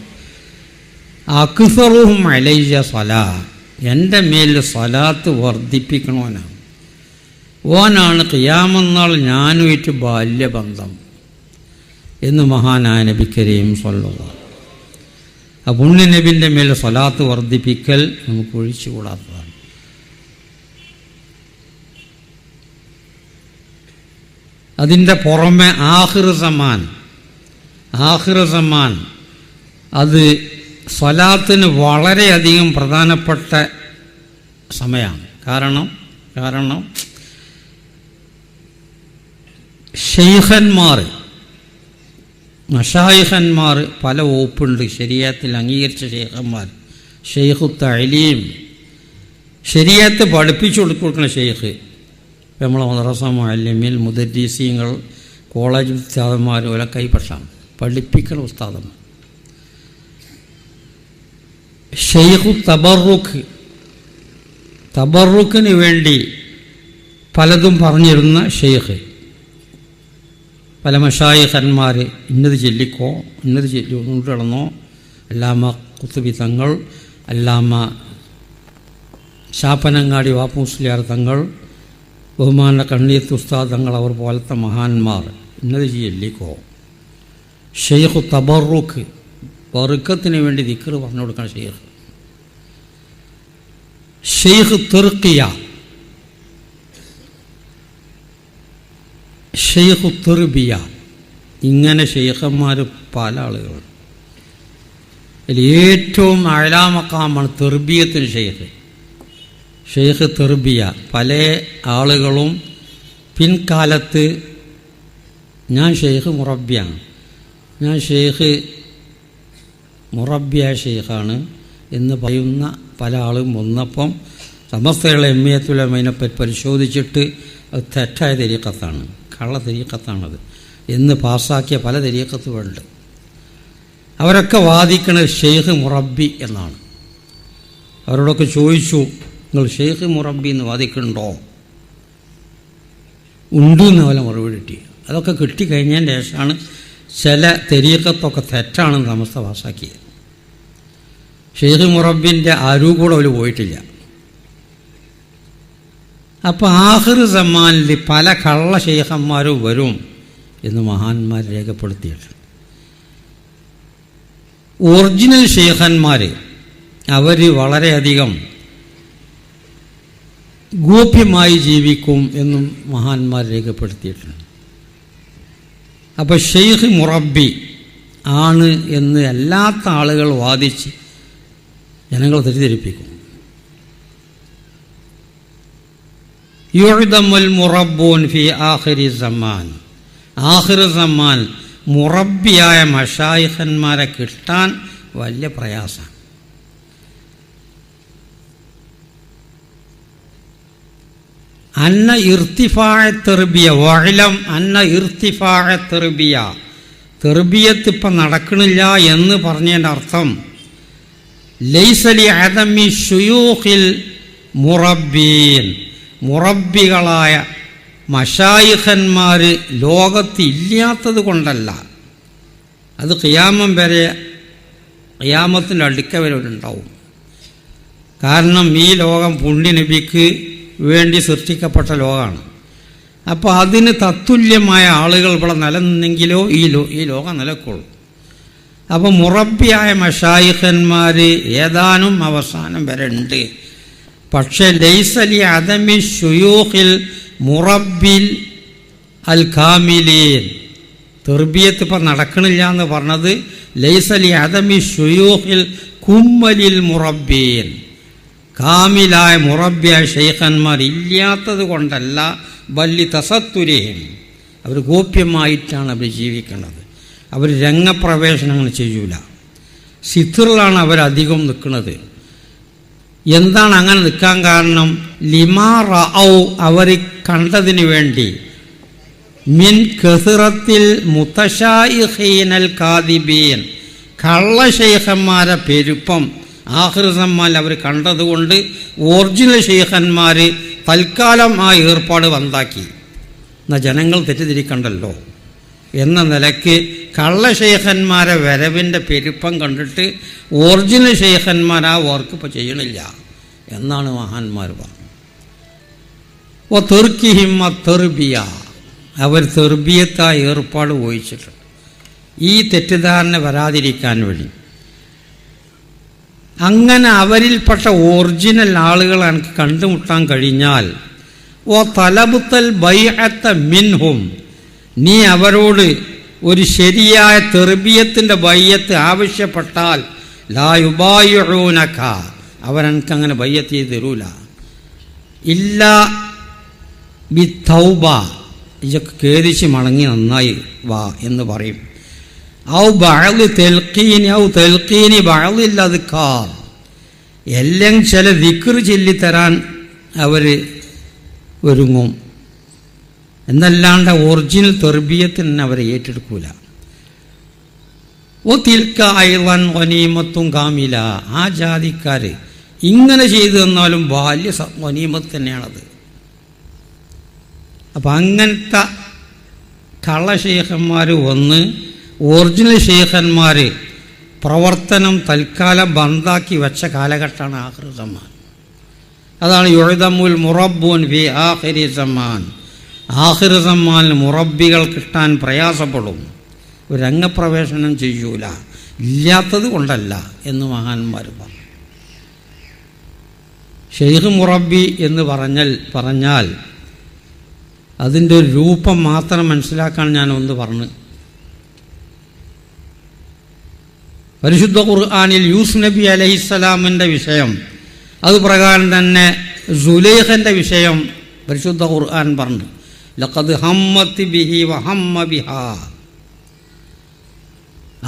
അക്സറുഹും അലയ്യ സലാ, എൻ്റെ മേൽ സലാത്ത് വർദ്ധിപ്പിക്കണവനാണ്. ഓനാണ് ഖിയാമന്നാൾ ഞാനുമായിട്ട് ബാല്യബന്ധം എന്ന് മഹാനായ നബി കരീം സ്വല്ലല്ലാഹു. ആ പുണ്യനബിൻ്റെ മേൽ സ്വലാത്ത് വർദ്ധിപ്പിക്കൽ നമുക്ക് ഒഴിച്ചുകൂടാത്തതാണ്. അതിൻ്റെ പുറമെ ആഖിർ സമാൻ അത് സ്വലാത്തിന് വളരെയധികം പ്രധാനപ്പെട്ട സമയമാണ്. കാരണം ശൈഖന്മാർ മശായിഖന്മാർ പല വകുപ്പുണ്ട് ശരീഅത്തിൽ അംഗീകരിച്ച ശൈഖന്മാർ. ഷെയ്ഖു തഅലീം, ശരീഅത്ത് പഠിപ്പിച്ചു കൊടുക്കുന്ന ഷെയ്ഖ്. നമ്മളെ മദ്രസ മുഅല്ലിമീൻ മുദരിസീങ്ങൾ കോളേജ് ഉസ്താദന്മാർ ഓല കൈപക്ഷാണ് പഠിപ്പിക്കുന്ന ഉസ്താദന്മാർ. ഷെയ്ഖു തബറുക്കിന് വേണ്ടി പലതും പറഞ്ഞിരുന്ന ഷെയ്ഖ്. പല മശായിഖന്മാർ ഇന്നത് ചൊല്ലിക്കോ ഇന്നത് ചൊല്ലിടണോ, അല്ലാമ ഖുത്ബി തങ്ങൾ, അല്ലാമ ശാപ്പനങ്ങാടി വാപ്പുസ്ലിയാർ തങ്ങൾ, ബഹുമാന കണ്ണീത്ത് ഉസ്താദ് തങ്ങൾ, അവർ പോലത്തെ മഹാന്മാർ ഇന്നത് ചൊല്ലിക്കോ. ഷെയ്ഖു തബറുക്ക്, ബറുക്കത്തിന് വേണ്ടി ദിക്ർ പറഞ്ഞു കൊടുക്കണം ഷെയ്ഖ്. ഷെയ്ഖ് തുർക്കിയ, ഷെയ്ഖു തുർബിയ, ഇങ്ങനെ ഷെയ്ഖന്മാർ പല ആളുകൾ. അതിൽ ഏറ്റവും അഅ്ലാ മഖാമാണ് തെർബിയത്തിന് ഷെയ്ഖ് തെർബിയ. പല ആളുകളും പിൻകാലത്ത് ഞാൻ ഷെയ്ഖ് മുറബ്ബിയാണ്, ഞാൻ ഷെയ്ഖ് മുറബ്ബിയ ഷെയ്ഖാണ് എന്ന് പറയുന്ന പല ആളും വന്നപ്പം സമസ്തയുള്ള എമ്മിയത്തുൽ ഉലമയിനെപ്പറ്റി പരിശോധിച്ചിട്ട് അത് തെറ്റായ തരീഖത്താണ്, കള്ള തരീഖത്താണത് എന്ന് പാസ്സാക്കിയ പല തരീഖത്തുകളുണ്ട്. അവരൊക്കെ വാദിക്കുന്നത് ഷെയ്ഖ് മുറബ്ബി എന്നാണ്. അവരോടൊക്കെ ചോദിച്ചു, നിങ്ങൾ ഷെയ്ഖ് മുറബ്ബി എന്ന് വാദിക്കുന്നുണ്ടോ? ഉണ്ട് എന്ന് പോലെ മറുപടി കിട്ടി. അതൊക്കെ കിട്ടിക്കഴിഞ്ഞതിന് ശേഷമാണ് ചില തരീഖത്തൊക്കെ തെറ്റാണെന്ന് സമസ്ത പാസ്സാക്കിയത്. ഷെയ്ഖ് മുറബ്ബിൻ്റെ ആരും കൂടെ അവർ പോയിട്ടില്ല. അപ്പോൾ ആഖിർ സമാനിൽ പല കള്ള ഷെയ്ഖന്മാരും വരും എന്ന് മഹാന്മാർ രേഖപ്പെടുത്തിയിട്ടുണ്ട്. ഒറിജിനൽ ഷെയ്ഖന്മാർ അവർ വളരെയധികം ഗോപ്യമായി ജീവിക്കും എന്നും മഹാന്മാർ രേഖപ്പെടുത്തിയിട്ടുണ്ട്. അപ്പോൾ ഷെയ്ഖ് മുറബ്ബി ആണ് എന്ന് അല്ലാത്ത ആളുകൾ വാദിച്ച് ജനങ്ങൾ തെറ്റിദ്ധരിപ്പിക്കും. യുഅ്ദമുൽ മുറബ്ബൂൻ ഫി ആഖിരി സമാൻ, ആഖിർ സമാൻ മുറബ്ബിയായ മശായിഖന്മാരെ കിട്ടാൻ വലിയ പ്രയാസമാണ്. അന്ന ഇർത്തിഫാഅ തെർബിയ വഅലം അന്ന ഇർത്തിഫാഅ തെർബിയ, തെർബിയത്ത് ഇപ്പം നടക്കണില്ല എന്ന് പറഞ്ഞതിൻ്റെ അർത്ഥം ലൈസ ലി അദമി ശുയൂഖിൽ മുറബ്ബീൻ, മുറബ്ബികളായ മശായിഖന്മാർ ലോകത്ത് ഇല്ലാത്തത് കൊണ്ടല്ല. അത് ഖിയാമം വരെ, ഖിയാമത്തിൻ്റെ അടുക്ക വരെ ഉണ്ടാവും. കാരണം ഈ ലോകം പുണ്യ നബിക്ക് വേണ്ടി സൃഷ്ടിക്കപ്പെട്ട ലോകമാണ്. അപ്പോൾ അതിന് തത്തുല്യമായ ആളുകൾ ഇവിടെ നിലനിന്നെങ്കിലോ ഈ ലോകം നിലക്കൊള്ളൂ. അപ്പോൾ മുറബ്ബിയായ മശായിഖന്മാർ ഏതാനും അവസാനം വരെ ഉണ്ട്. പക്ഷേ ലൈസലി അദമി ശുയൂഖിൽ മുറബ്ബിൽ അൽ കാമിലീൻ, തെർബിയത്ത് ഇപ്പം നടക്കണില്ല എന്ന് പറഞ്ഞത് ലൈസലി അദമി ശുയൂഖിൽ കുമ്മലിൽ മുറബ്ബീൻ, കാമിലായ മുറബ്ബിയായ ഷെയ്ഖന്മാർ ഇല്ലാത്തത് കൊണ്ടല്ല, ബല്ലി തസത്തുരേയും, അവർ ഗോപ്യമായിട്ടാണ് അവർ ജീവിക്കുന്നത്. അവർ രംഗപ്രവേശനങ്ങൾ ചെയ്യൂല, സിത്തറിലാണ് അവരധികം നിൽക്കുന്നത്. എന്താണ് അങ്ങനെ നിൽക്കാൻ കാരണം? ലിമാ റഔ, അവർ കണ്ടതിന് വേണ്ടി, മിൻ കസിറത്തിൽ മുതശായിഖീനൽ കാദിബീൻ, കള്ള ഷെയ്ഖന്മാരെ പെരുപ്പം ആഖിർ സമ്മാൻ അവർ കണ്ടതുകൊണ്ട് ഒറിജിനൽ ഷെയ്ഖന്മാർ തൽക്കാലം ആ ഏർപ്പാട് വന്നാക്കി. എന്നാൽ ജനങ്ങൾ തെറ്റിദ്ധരിക്കണ്ടല്ലോ എന്ന നിലയ്ക്ക് കള്ള ഷെയ്ഖന്മാരെ വരവിൻ്റെ പെരുപ്പം കണ്ടിട്ട് ഒറിജിനൽ ഷെയ്ഖന്മാർ ആ വർക്ക് ഇപ്പോൾ ചെയ്യണില്ല എന്നാണ് മഹാന്മാർ പറഞ്ഞത്. ഓ തെർക്കിഹിമ്മ തെർബിയ, അവർ തെർബിയത്തായ ഏർപ്പാട് വഹിച്ചിട്ടുണ്ട്. ഈ തെറ്റിദ്ധാരണ വരാതിരിക്കാൻ വേണ്ടി അങ്ങനെ അവരിൽപ്പെട്ട ഒറിജിനൽ ആളുകളെ എനിക്ക് കണ്ടുമുട്ടാൻ കഴിഞ്ഞാൽ ഓ തലബുത്തൽ ബൈഅത്ത മിൻഹും, നീ അവരോട് ഒരു ശരിയായ തെർബിയത്തിൻ്റെ ബയ്യത്ത് ആവശ്യപ്പെട്ടാൽ ലാ യുബായിഊനക, അവരെനിക്കങ്ങനെ ബയ്യത്ത് ചെയ്ത് തരൂല. ഇല്ല ബി തൗബ, ഇതൊക്കെ ഖേദിച്ച് മടങ്ങി നന്നായി വാ എന്ന് പറയും. ഔ ബഅദ് തൽഖീനി ഔ തൽഖീനി ബഅദിൽ അദ്കാർ, എല്ലാം ചില ദിക്ർ ചൊല്ലിത്തരാൻ അവർ ഒരുങ്ങും എന്നല്ലാണ്ട് ഒറിജിനൽ തെർബിയത്തിന് അവരെ ഏറ്റെടുക്കൂല. ഓ തിൽക്ക അയ്ളൻ ഗനീമത്തും കാമില, ആ ജാതിക്കാർ ഇങ്ങനെ ചെയ്തു തന്നാലും വലിയ ഗനീമത്ത് തന്നെയാണത്. അപ്പം അങ്ങനത്തെ കള്ള ഷെയ്ഖന്മാർ വന്ന് ഒറിജിനൽ ഷെയ്ഖന്മാർ പ്രവർത്തനം തൽക്കാലം ബന്ധാക്കി വെച്ച കാലഘട്ടമാണ് ആഖിർ സമാൻ. അതാണ് യുഅ്ദമുൽ മുറബ്ബൂൻ ഫി ആഖിരി സമാൻ, ആഖിർ സമാനിൽ മുറബ്ബികൾ കിട്ടാൻ പ്രയാസപ്പെടും, ഒരു രംഗപ്രവേശനം ചെയ്യൂല, ഇല്ലാത്തത് കൊണ്ടല്ല എന്ന് മഹാന്മാർ പറഞ്ഞു. ഷെയ്ഖ് മുറബ്ബി എന്ന് പറഞ്ഞാൽ അതിൻ്റെ ഒരു രൂപം മാത്രം മനസ്സിലാക്കാൻ ഞാനൊന്ന് പറഞ്ഞു. പരിശുദ്ധ ഖുർആനിൽ യൂസുഫ് നബി അലൈഹിസ്സലാമിൻ്റെ വിഷയം, അതുപ്രകാരം തന്നെ സുലൈഖൻ്റെ വിഷയം പരിശുദ്ധ ഖുർആൻ പറഞ്ഞു. ലഖദ് ഹമ്മത്ത് ബിഹി വഹമ്മ ബിഹാ,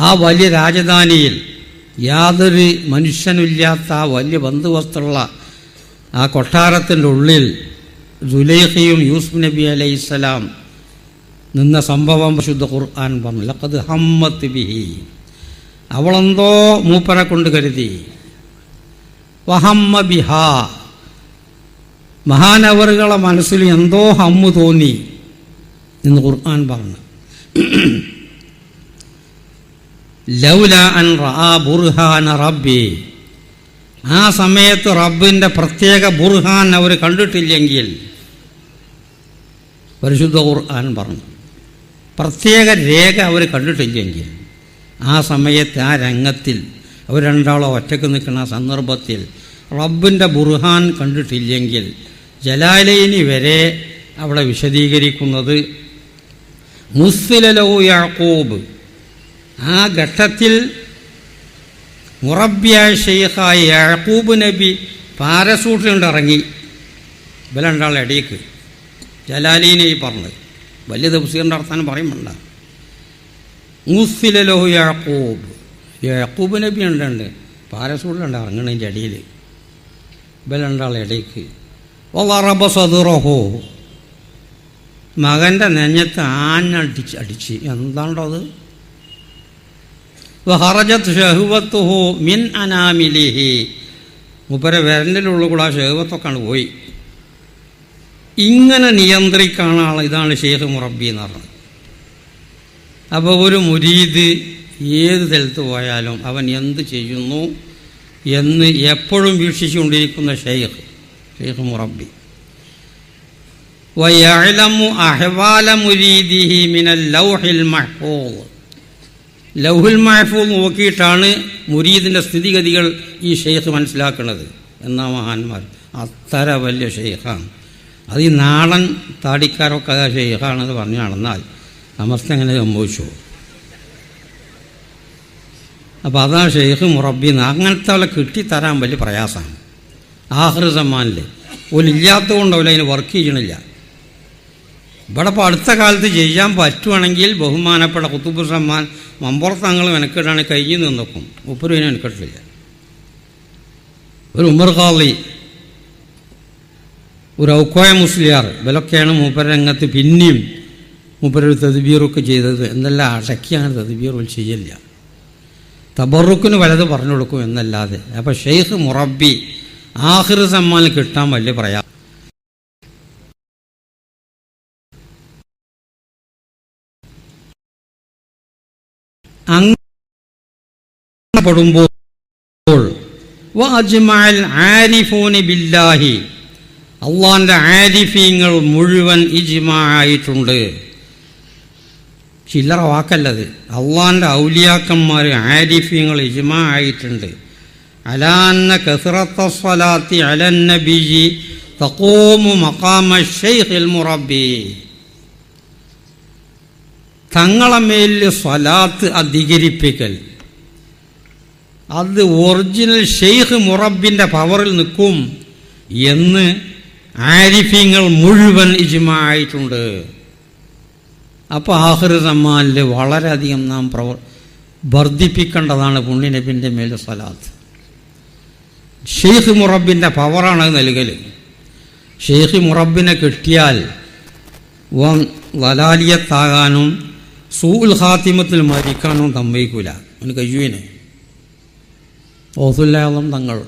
ആ വലിയ രാജധാനിയിൽ യാതൊരു മനുഷ്യനില്ലാത്ത ആ വലിയ ബന്ധുവസ്തുള്ള ആ കൊട്ടാരത്തിൻ്റെ ഉള്ളിൽ സുലൈഖയും യൂസുഫ് നബി അലൈഹിസ്സലാം നിന്ന സംഭവം പരിശുദ്ധ ഖുർആൻ പറഞ്ഞു. ലഖദ് ഹമ്മത്ത് ബിഹി, അവളെന്തോ മൂപ്പരെ കൊണ്ട് കരുതി. വഹമ്മ ബിഹാ, മഹാനവറുകളെ മനസ്സിൽ എന്തോ ഹമ്മ് തോന്നി എന്ന് ഖുർആൻ പറഞ്ഞു. ലൗല അൻ റആ ബുർഹാന റബ്ബി, ആ സമയത്ത് റബ്ബിൻ്റെ പ്രത്യേക ബുർഹാൻ അവർ കണ്ടിട്ടില്ലെങ്കിൽ, പരിശുദ്ധ ഖുർആൻ പറഞ്ഞു, പ്രത്യേക രേഖ അവർ കണ്ടിട്ടില്ലെങ്കിൽ, ആ സമയത്ത് ആ രംഗത്തിൽ അവർ രണ്ടാളോ ഒറ്റക്ക് നിൽക്കുന്ന സന്ദർഭത്തിൽ റബ്ബിൻ്റെ ബുർഹാൻ കണ്ടിട്ടില്ലെങ്കിൽ, ജലാലൈനി വരെ അവിടെ വിശദീകരിക്കുന്നത് മുസ്ലിലഹു യാക്കൂബ്, ആ ഘട്ടത്തിൽ മുറബ്ബിയായ ഷെയ്ഖായ യാക്കൂബ് നബി പാരസൂട്ടിലുണ്ടിറങ്ങി. ഇവരണ്ടാൾ ഇടയ്ക്ക് ജലാലീനെ ഈ പറഞ്ഞത് വലിയ തഫ്സീറിൻ്റെ അർത്ഥം പറയുമ്പോണ്ട മുസ്സിലഹു യാക്കൂബ് യാക്കൂബ് നബി ഉണ്ട് പാരസൂട്ടിലുണ്ട് ഇറങ്ങണതിൻ്റെ അടിയിൽ ഇവരണ്ടാൾ ഇടയ്ക്ക് വറബ സദുറഹു മകൻ്റെ നെഞ്ഞത്ത് അടിച്ച് എന്താണ്ടോ അത് വഹറജത്ത് ഷഹുവത്തുഹു മിൻ അനാമിലിഹി മൂപ്പരെ വിരലിലുള്ള കൂടെ ആ ഷഹുവത്തൊക്കെയാണ് പോയി. ഇങ്ങനെ നിയന്ത്രിക്കാനുള്ള ആൾ ഇതാണ് ഷെയ്ഖ് മുറബി എന്ന് പറഞ്ഞത്. അപ്പോൾ ഒരു മുരീദ് ഏത് സ്ഥലത്ത് പോയാലും അവൻ എന്ത് ചെയ്യുന്നു എന്ന് എപ്പോഴും വീക്ഷിച്ചുകൊണ്ടിരിക്കുന്ന ഷെയ്ഖ് മുറബി. വയഅലമു അഹ്വാല മുരീദിഹി മിനൽ ലൗഹിൽ മഹ്ഫൂദ് ലൗഹുൽ മഹ്ഫൂദ് നോക്കിയിട്ടാണ് മുരീദിൻ്റെ സ്ഥിതിഗതികൾ ഈ ഷെയ്ഖ് മനസ്സിലാക്കുന്നത് എന്നാ മഹാന്മാർ. അത്ര വലിയ ഷെയ്ഖാണ്. അത് ഈ നാടൻ താടിക്കാരൊക്കെ ഷെയ്ഖാണെന്ന് പറഞ്ഞു നടന്നാൽ അവസ്ഥ എങ്ങനെ സംഭവിച്ചു? അപ്പോൾ അതാണ് ഷെയ്ഖ് മുറബിന്ന്. അങ്ങനത്തെ അവളെ കിട്ടിത്തരാൻ വലിയ പ്രയാസമാണ്. ആഖിർ സമ്മാനിൽ ഒരില്ലാത്തത് കൊണ്ടവല്ല അതിന് വർക്ക് ചെയ്യണില്ല. ഇവിടെ ഇപ്പോൾ അടുത്ത കാലത്ത് ചെയ്യാൻ പറ്റുവാണെങ്കിൽ ബഹുമാനപ്പെട്ട ഖുതുബുർ റഹ്മാൻ മമ്പുറത്തങ്ങൾ മെനക്കെട്ടാണ് കഴിഞ്ഞ് നിന്നൊക്കും. മുപ്പര് അതിന് മെനക്കെട്ടില്ല. ഒരു ഉമർ ഖാളി, ഒരു ഔക്കോയ മുസ്ലിയാർ, ഇവരൊക്കെയാണ് മൂപ്പര രംഗത്ത് പിന്നെയും മൂപ്പരൊരു തദ്ബീറൊക്കെ ചെയ്തത്. എന്തെല്ലാം അടക്കിയാണ് തദ്ബീറുകൾ ചെയ്യില്ല. തബറുക്കിന് വലത് പറഞ്ഞു കൊടുക്കും എന്നല്ലാതെ. അപ്പോൾ ഷെയ്ഖ് മുറബി ആഖിർ സമ്മാനിൽ കിട്ടാൻ വലിയ പ്രയാസം. അങ്ങനെ പെടുമ്പോൾ വഅജ്മഅൽ ആരിഫൂന ബില്ലാഹി അള്ളാഹിൻ്റെ ആരിഫീങ്ങൾ മുഴുവൻ ഇജ്മാ ആയിട്ടുണ്ട്. ചില്ലറ വാക്കല്ലത്. അള്ളാഹിൻ്റെ ഔലിയാക്കന്മാർ ആരിഫീങ്ങൾ ഇജ്മാ ആയിട്ടുണ്ട്. അലാ അന്ന കസ്റത്ത സ്വലാത്തി അലൻ നബിയ്യി തഖൂമു മഖാമ ശൈഖിൽ മുറബ്ബി തങ്ങളെ മേലിൽ സ്വലാത്ത് അധികരിപ്പിക്കൽ അത് ഒറിജിനൽ ഷെയ്ഖ് മുറബിൻ്റെ പവറിൽ നിൽക്കും എന്ന് ആരിഫീങ്ങൾ മുഴുവൻ ഇജ്മാ ആയിട്ടുണ്ട്. അപ്പോൾ ആഖിർ സമ്മാനിൽ വളരെയധികം നാം വർദ്ധിപ്പിക്കേണ്ടതാണ് പുണ്യനബിൻ്റെ മേൽ സ്വലാത്ത്. ഷെയ്ഖ് മുറബിൻ്റെ പവറാണ് നൽകൽ. ഷെയ്ഖ് മുറബിനെ കിട്ടിയാൽ വലാലിയത്താകാനും സൂഉൽ ഖാത്തിമത്തിൽ മരിക്കാനും സമ്മതിക്കൂല. അവന് കഴിയുവിനെ ഓസുല്ലാദം തങ്ങൾ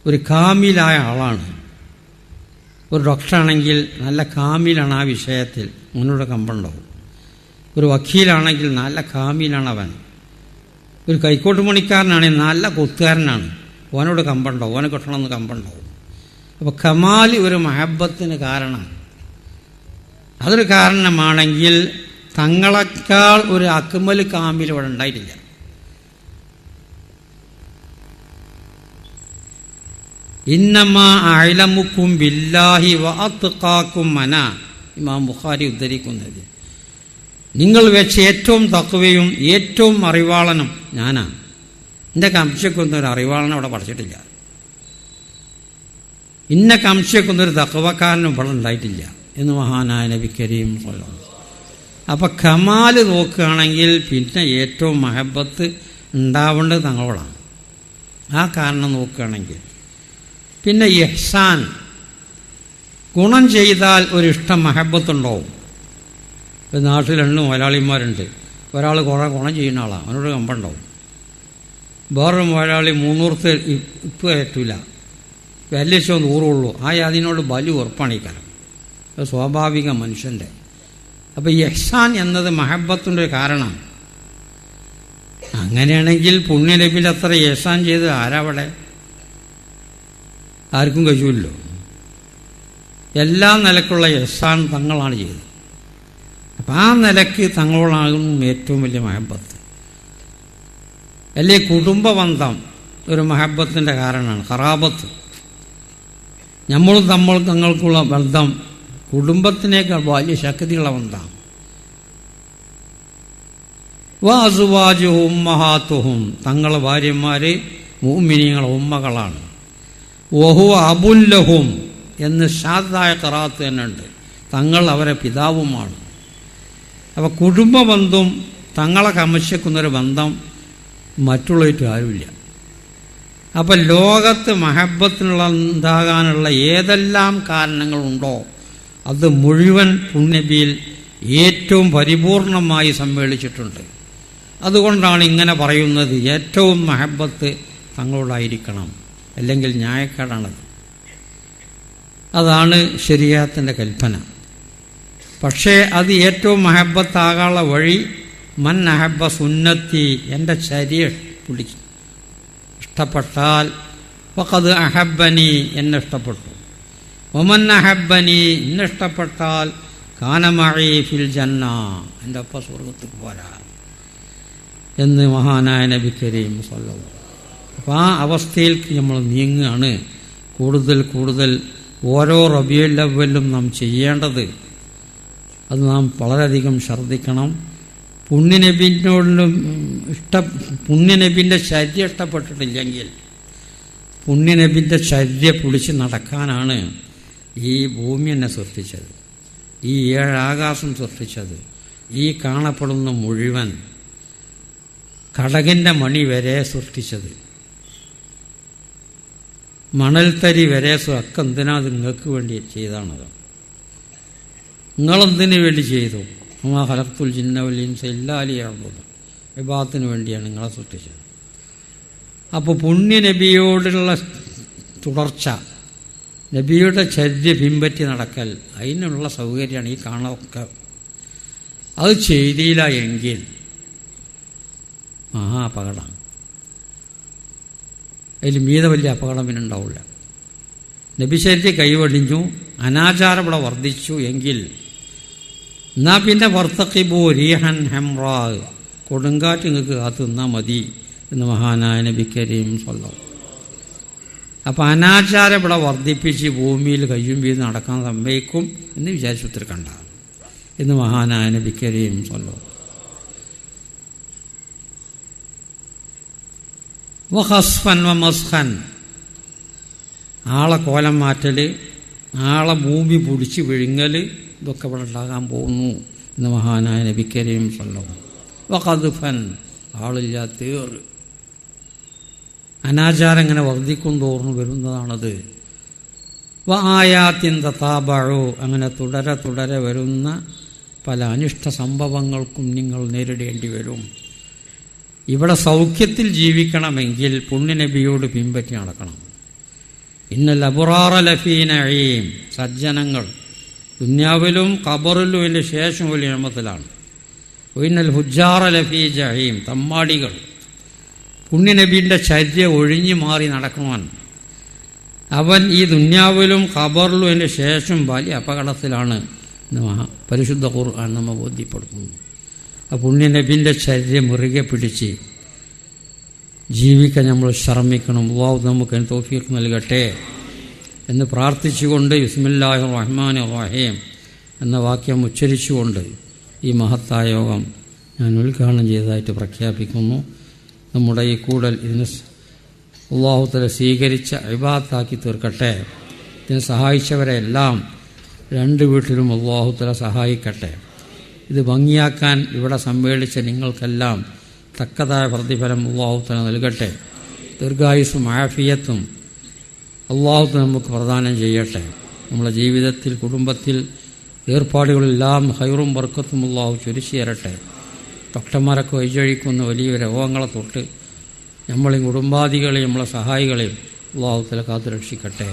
ഒരു കാമിലായ ആളാണ്. ഒരു ഡോക്ടറാണെങ്കിൽ നല്ല കാമിലാണ് ആ വിഷയത്തിൽ, അവനോട് കമ്പുണ്ടാവും. ഒരു വക്കീലാണെങ്കിൽ നല്ല കാമിലാണ് അവൻ. ഒരു കൈക്കോട്ട് പണിക്കാരനാണെങ്കിൽ നല്ല കൊത്തുകാരനാണ്, ഓനോട് കമ്പുണ്ടാവും, ഓനെ കിട്ടണമെന്ന് കമ്പുണ്ടാവും. അപ്പോൾ കമാൽ ഒരു മഹബത്തിന് കാരണമാണ്. അതൊരു കാരണമാണെങ്കിൽ തങ്ങളെക്കാൾ ഒരു അക്മൽ കാമിൽ ഇവിടെ ഉണ്ടായിട്ടില്ല. ഇന്നമാ അഅലമുക്കും ബില്ലാഹി വഅത്ഖാക്കും മന, ഇമാം ബുഖാരി ഉദ്ധരിക്കുന്നത്. നിങ്ങൾ വെച്ച ഏറ്റവും തഖ്വയും ഏറ്റവും അറിവാളനും ഞാനാണ്. എൻ്റെ കംശക്കൊന്നും ഒരു അറിവാളനം അവിടെ പഠിച്ചിട്ടില്ല. ഇന്ന കംശക്കൊന്നൊരു തഖ്വക്കാരനും ഇവിടെ ഉണ്ടായിട്ടില്ല എന്ന് മഹാനായ നബി കരീം സ്വല്ലല്ലാഹു അലൈഹി വസല്ലം. അപ്പം കമാല് നോക്കുകയാണെങ്കിൽ പിന്നെ ഏറ്റവും മഹബത്ത് ഉണ്ടാവേണ്ടത് തങ്ങളോടാണ്. ആ കാരണം നോക്കുകയാണെങ്കിൽ പിന്നെ ഇഹ്സാൻ, ഗുണം ചെയ്താൽ ഒരിഷ്ടം മഹബത്തുണ്ടാവും. ഒരു നാട്ടിൽ 2 മുതലാളിമാരുണ്ട്. ഒരാൾ കുറേ ഗുണം ചെയ്യുന്ന ആളാണ്, അവനോട് കമ്പുണ്ടാവും. വേറൊരു മുതലാളി 300 ഇപ്പം ഏറ്റില്ല, വലിയ 100 ഉള്ളൂ. ആ അതിനോട് ബലി ഉറപ്പാണ് ഈ കാലം. അത് സ്വാഭാവിക മനുഷ്യൻ്റെ. അപ്പോൾ ഇഹ്സാൻ എന്നത് മഹബത്തിൻ്റെ ഒരു കാരണമാണ്. അങ്ങനെയാണെങ്കിൽ പുണ്യനബിയിൽ അത്ര ഇഹ്സാൻ ചെയ്ത് ആരാവിടെ? ആർക്കും കഴിയുമല്ലോ. എല്ലാ നിലക്കുള്ള ഇഹ്സാൻ തങ്ങളാണ് ചെയ്തത്. അപ്പം ആ നിലയ്ക്ക് തങ്ങളോടാകും ഏറ്റവും വലിയ മഹബത്ത്. അല്ലേ കുടുംബബന്ധം ഒരു മഹബത്തിൻ്റെ കാരണമാണ്. ഖറാബത്ത്, നമ്മളും തങ്ങൾക്കുള്ള ബന്ധം കുടുംബത്തിനേക്കാൾ വലിയ ശക്തിയുള്ള ബന്ധമാണ്. വഅസ്വാജുഹും ഉമ്മഹാത്തുഹും, തങ്ങളെ ഭാര്യമാർ മുഅ്മിനീങ്ങളെ ഉമ്മകളാണ്. വഹുവ അബുല്ലഹും എന്ന് ഷാദായ ഖറാത്ത് തന്നെ ഉണ്ട്, തങ്ങൾ അവരെ പിതാവുമാണ്. അപ്പോൾ കുടുംബബന്ധം തങ്ങളെ കമശക്കുന്നൊരു ബന്ധം മറ്റുള്ളവർക്ക് ആരുമില്ല. അപ്പം ലോകത്ത് മഹബത്തിനുള്ള ഉണ്ടാകാനുള്ള ഏതെല്ലാം കാരണങ്ങളുണ്ടോ അത് മുഴുവൻ പുണ്യബിയിൽ ഏറ്റവും പരിപൂർണമായി സമ്മേളിച്ചിട്ടുണ്ട്. അതുകൊണ്ടാണ് ഇങ്ങനെ പറയുന്നത്, ഏറ്റവും മഹബത്ത് തങ്ങളോടായിരിക്കണം, അല്ലെങ്കിൽ ന്യായക്കേടാണത്. അതാണ് ശരീഅത്തിൻ്റെ കൽപ്പന. പക്ഷേ അത് ഏറ്റവും മഹബത്താകാനുള്ള വഴി മൻ അഹബ്ബ സുന്നത്തി, എൻ്റെ ചര്യ പിടിച്ചു ഇഷ്ടപ്പെട്ടാൽ, ഫഖദ് അഹബ്ബനി, എന്നെ ഇഷ്ടപ്പെട്ടു. വമൻ അഹബ്ബനി, എന്നെ ഇഷ്ടപ്പെട്ടാൽ, കാന മഈ ഫിൽ ജന്ന, എൻ്റെ ഒപ്പം സ്വർഗത്തിൽ പോരാ എന്ന് മഹാനായ നബി കരീം സ്വല്ലല്ലാഹു അലൈഹി വസല്ലം. അപ്പോൾ ആ അവസ്ഥയിലേക്ക് നമ്മൾ നീങ്ങുകയാണ്. കൂടുതൽ ഓരോ റബീഉൽ അവ്വലും നാം ചെയ്യേണ്ടത് അത് നാം വളരെയധികം ശ്രദ്ധിക്കണം. പുണ്യനബിൻ്റെ ചര്യ ഇഷ്ടപ്പെട്ടിട്ടില്ലെങ്കിൽ പുണ്യനബിൻ്റെ ചര്യ പിടിച്ച് നടക്കാനാണ് ഈ ഭൂമി എന്നെ സൃഷ്ടിച്ചത്, ഈ 7 ആകാശം സൃഷ്ടിച്ചത്, ഈ കാണപ്പെടുന്ന മുഴുവൻ കടകിൻ്റെ മണി വരെ സൃഷ്ടിച്ചത്, മണൽത്തരി വരെ ഒക്കെ എന്തിനാ നിങ്ങൾക്ക് വേണ്ടി ചെയ്താണത്. നിങ്ങളെന്തിനു വേണ്ടി ചെയ്തു? അമാ ഖലഖ്തുൽ ജിന്ന വൽ ഇൻസ ഇല്ലാ ലിയഅ്ബുദൂൻ, ഇബാദത്തിന് വേണ്ടിയാണ് നിങ്ങളെ സൃഷ്ടിച്ചത്. അപ്പോൾ പുണ്യനബിയോടുള്ള തുടർച്ച, നബിയുടെ ചര്യ പിൻപറ്റി നടക്കൽ, അതിനുള്ള സൗകര്യമാണ് ഈ കാണൊക്കെ. അത് ചെയ്തില്ല എങ്കിൽ മഹാ അപകടമാണ്. അതിൽ മീതെ വലിയ അപകടം പിന്നെ ഉണ്ടാവില്ല. നബിചര്യ കൈവടിഞ്ഞു, അനാചാരം ഇവിടെ വർദ്ധിച്ചു എങ്കിൽ എന്നാ പിന്നെ വർത്തഖിബു റീഹൻ ഹംറാ, കൊടുങ്കാറ്റ് നിങ്ങൾക്ക് കാത്തു നിന്നാൽ മതി എന്ന് മഹാനായ നബി കരീം സ്വല്ലല്ലാഹു അലൈഹി വസല്ലം. അപ്പം അനാചാരം ഇവിടെ വർദ്ധിപ്പിച്ച് ഭൂമിയിൽ കയ്യും വീത് നടക്കാൻ സമ്മതിക്കും എന്ന് വിചാരിച്ചുത്തിരിക്കണ്ട എന്ന് മഹാനായ നബി കരീം സ്വല്ലല്ലാഹു അലൈഹി വസല്ലം. വഖസ്ഫൻ വമസ്ഖൻ, ആളെ കോലം മാറ്റൽ, ആളെ ഭൂമി പൊടിച്ച് വിഴുങ്ങൽ, ഇതൊക്കെ ഇവിടെ ഉണ്ടാകാൻ പോകുന്നു എന്ന് മഹാനായ നബി കരീം സ്വല്ലല്ലാഹു അലൈഹി വസല്ലം. വഖദ്ഫൻ, ആളില്ലാത്തേറ്, അനാചാരം ഇങ്ങനെ വർദ്ധിക്കും തോർന്നു വരുന്നതാണത്. ആയാത്തിൻ തതാബഉ, അങ്ങനെ തുടരെ വരുന്ന പല അനിഷ്ട സംഭവങ്ങൾക്കും നിങ്ങൾ നേരിടേണ്ടി വരും. ഇവിടെ സൗഖ്യത്തിൽ ജീവിക്കണമെങ്കിൽ പുണ്യനബിയോട് പിൻപറ്റി നടക്കണം. ഇന്നൽ അബ്റാറ ലഫീ നഈം, സജ്ജനങ്ങൾ ദുന്യാവിലും ഖബറിലും ഇതിൻ്റെ ശേഷം വലിയ നിഅമത്തിലാണ്. ഇന്നൽ ഫുജ്ജാറ ലഫീ ജഹീം, തമ്മാടികൾ പുണ്യനബീൻ്റെ ചര്യ ഒഴിഞ്ഞു മാറി നടക്കുവാൻ അവൻ ഈ ദുന്യാവിലും ഖബറിലും അതിൻ്റെ ശേഷം വലിയ അപകടത്തിലാണ് പരിശുദ്ധ ഖുർആൻ നമ്മെ ബോധ്യപ്പെടുത്തുന്നു. ആ പുണ്യനബീൻ്റെ ചര്യ മുറുകെ പിടിച്ച് ജീവിക്കാൻ നമ്മൾ ശ്രമിക്കണം. അല്ലാഹു നമുക്ക് തൗഫീഖ് നൽകട്ടെ എന്ന് പ്രാർത്ഥിച്ചുകൊണ്ട് ബിസ്മില്ലാഹിർ റഹ്മാനിർ റഹീം എന്ന വാക്യം ഉച്ചരിച്ചുകൊണ്ട് ഈ മഹത്തായ യോഗം ഞാൻ ഉദ്ഘാടനം ചെയ്തതായിട്ട് പ്രഖ്യാപിക്കുന്നു. നമ്മുടെ ഈ കൂടൽ ഇതിന് അല്ലാഹു തആല സ്വീകരിച്ച ഇബാദത്താക്കി തീർക്കട്ടെ. ഇതിനെ സഹായിച്ചവരെ എല്ലാം രണ്ട് വീട്ടിലും അല്ലാഹു തആല സഹായിക്കട്ടെ. ഇത് ഭംഗിയാക്കാൻ ഇവിടെ സമ്മേളിച്ച നിങ്ങൾക്കെല്ലാം തക്കതായ പ്രതിഫലം അല്ലാഹു തആല നൽകട്ടെ. ദീർഘായുസ്സും ആഫിയത്തും അല്ലാഹു തആല നമുക്ക് പ്രദാനം ചെയ്യട്ടെ. നമ്മുടെ ജീവിതത്തിൽ കുടുംബത്തിൽ ഏർപ്പാടുകളെല്ലാം ഹൈറും ബർക്കത്തും അല്ലാഹു ചൊരിച്ചു തരട്ടെ. ഡോക്ടർമാരൊക്കെ വഴിചഴിക്കുന്ന വലിയ രോഗങ്ങളെ തൊട്ട് നമ്മളെയും കുടുംബാദികളെയും നമ്മളെ സഹായികളെയും അല്ലാഹു തആല കാത്തു രക്ഷിക്കട്ടെ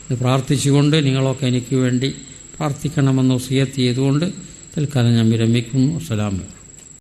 എന്ന് പ്രാർത്ഥിച്ചുകൊണ്ട് നിങ്ങളൊക്കെ എനിക്ക് വേണ്ടി പ്രാർത്ഥിക്കണമെന്ന് വസിയത്ത് ചെയ്തുകൊണ്ട് തൽക്കാലം ഞാൻ വിരമിക്കുന്നു. അസ്സലാമു അലൈക്കും.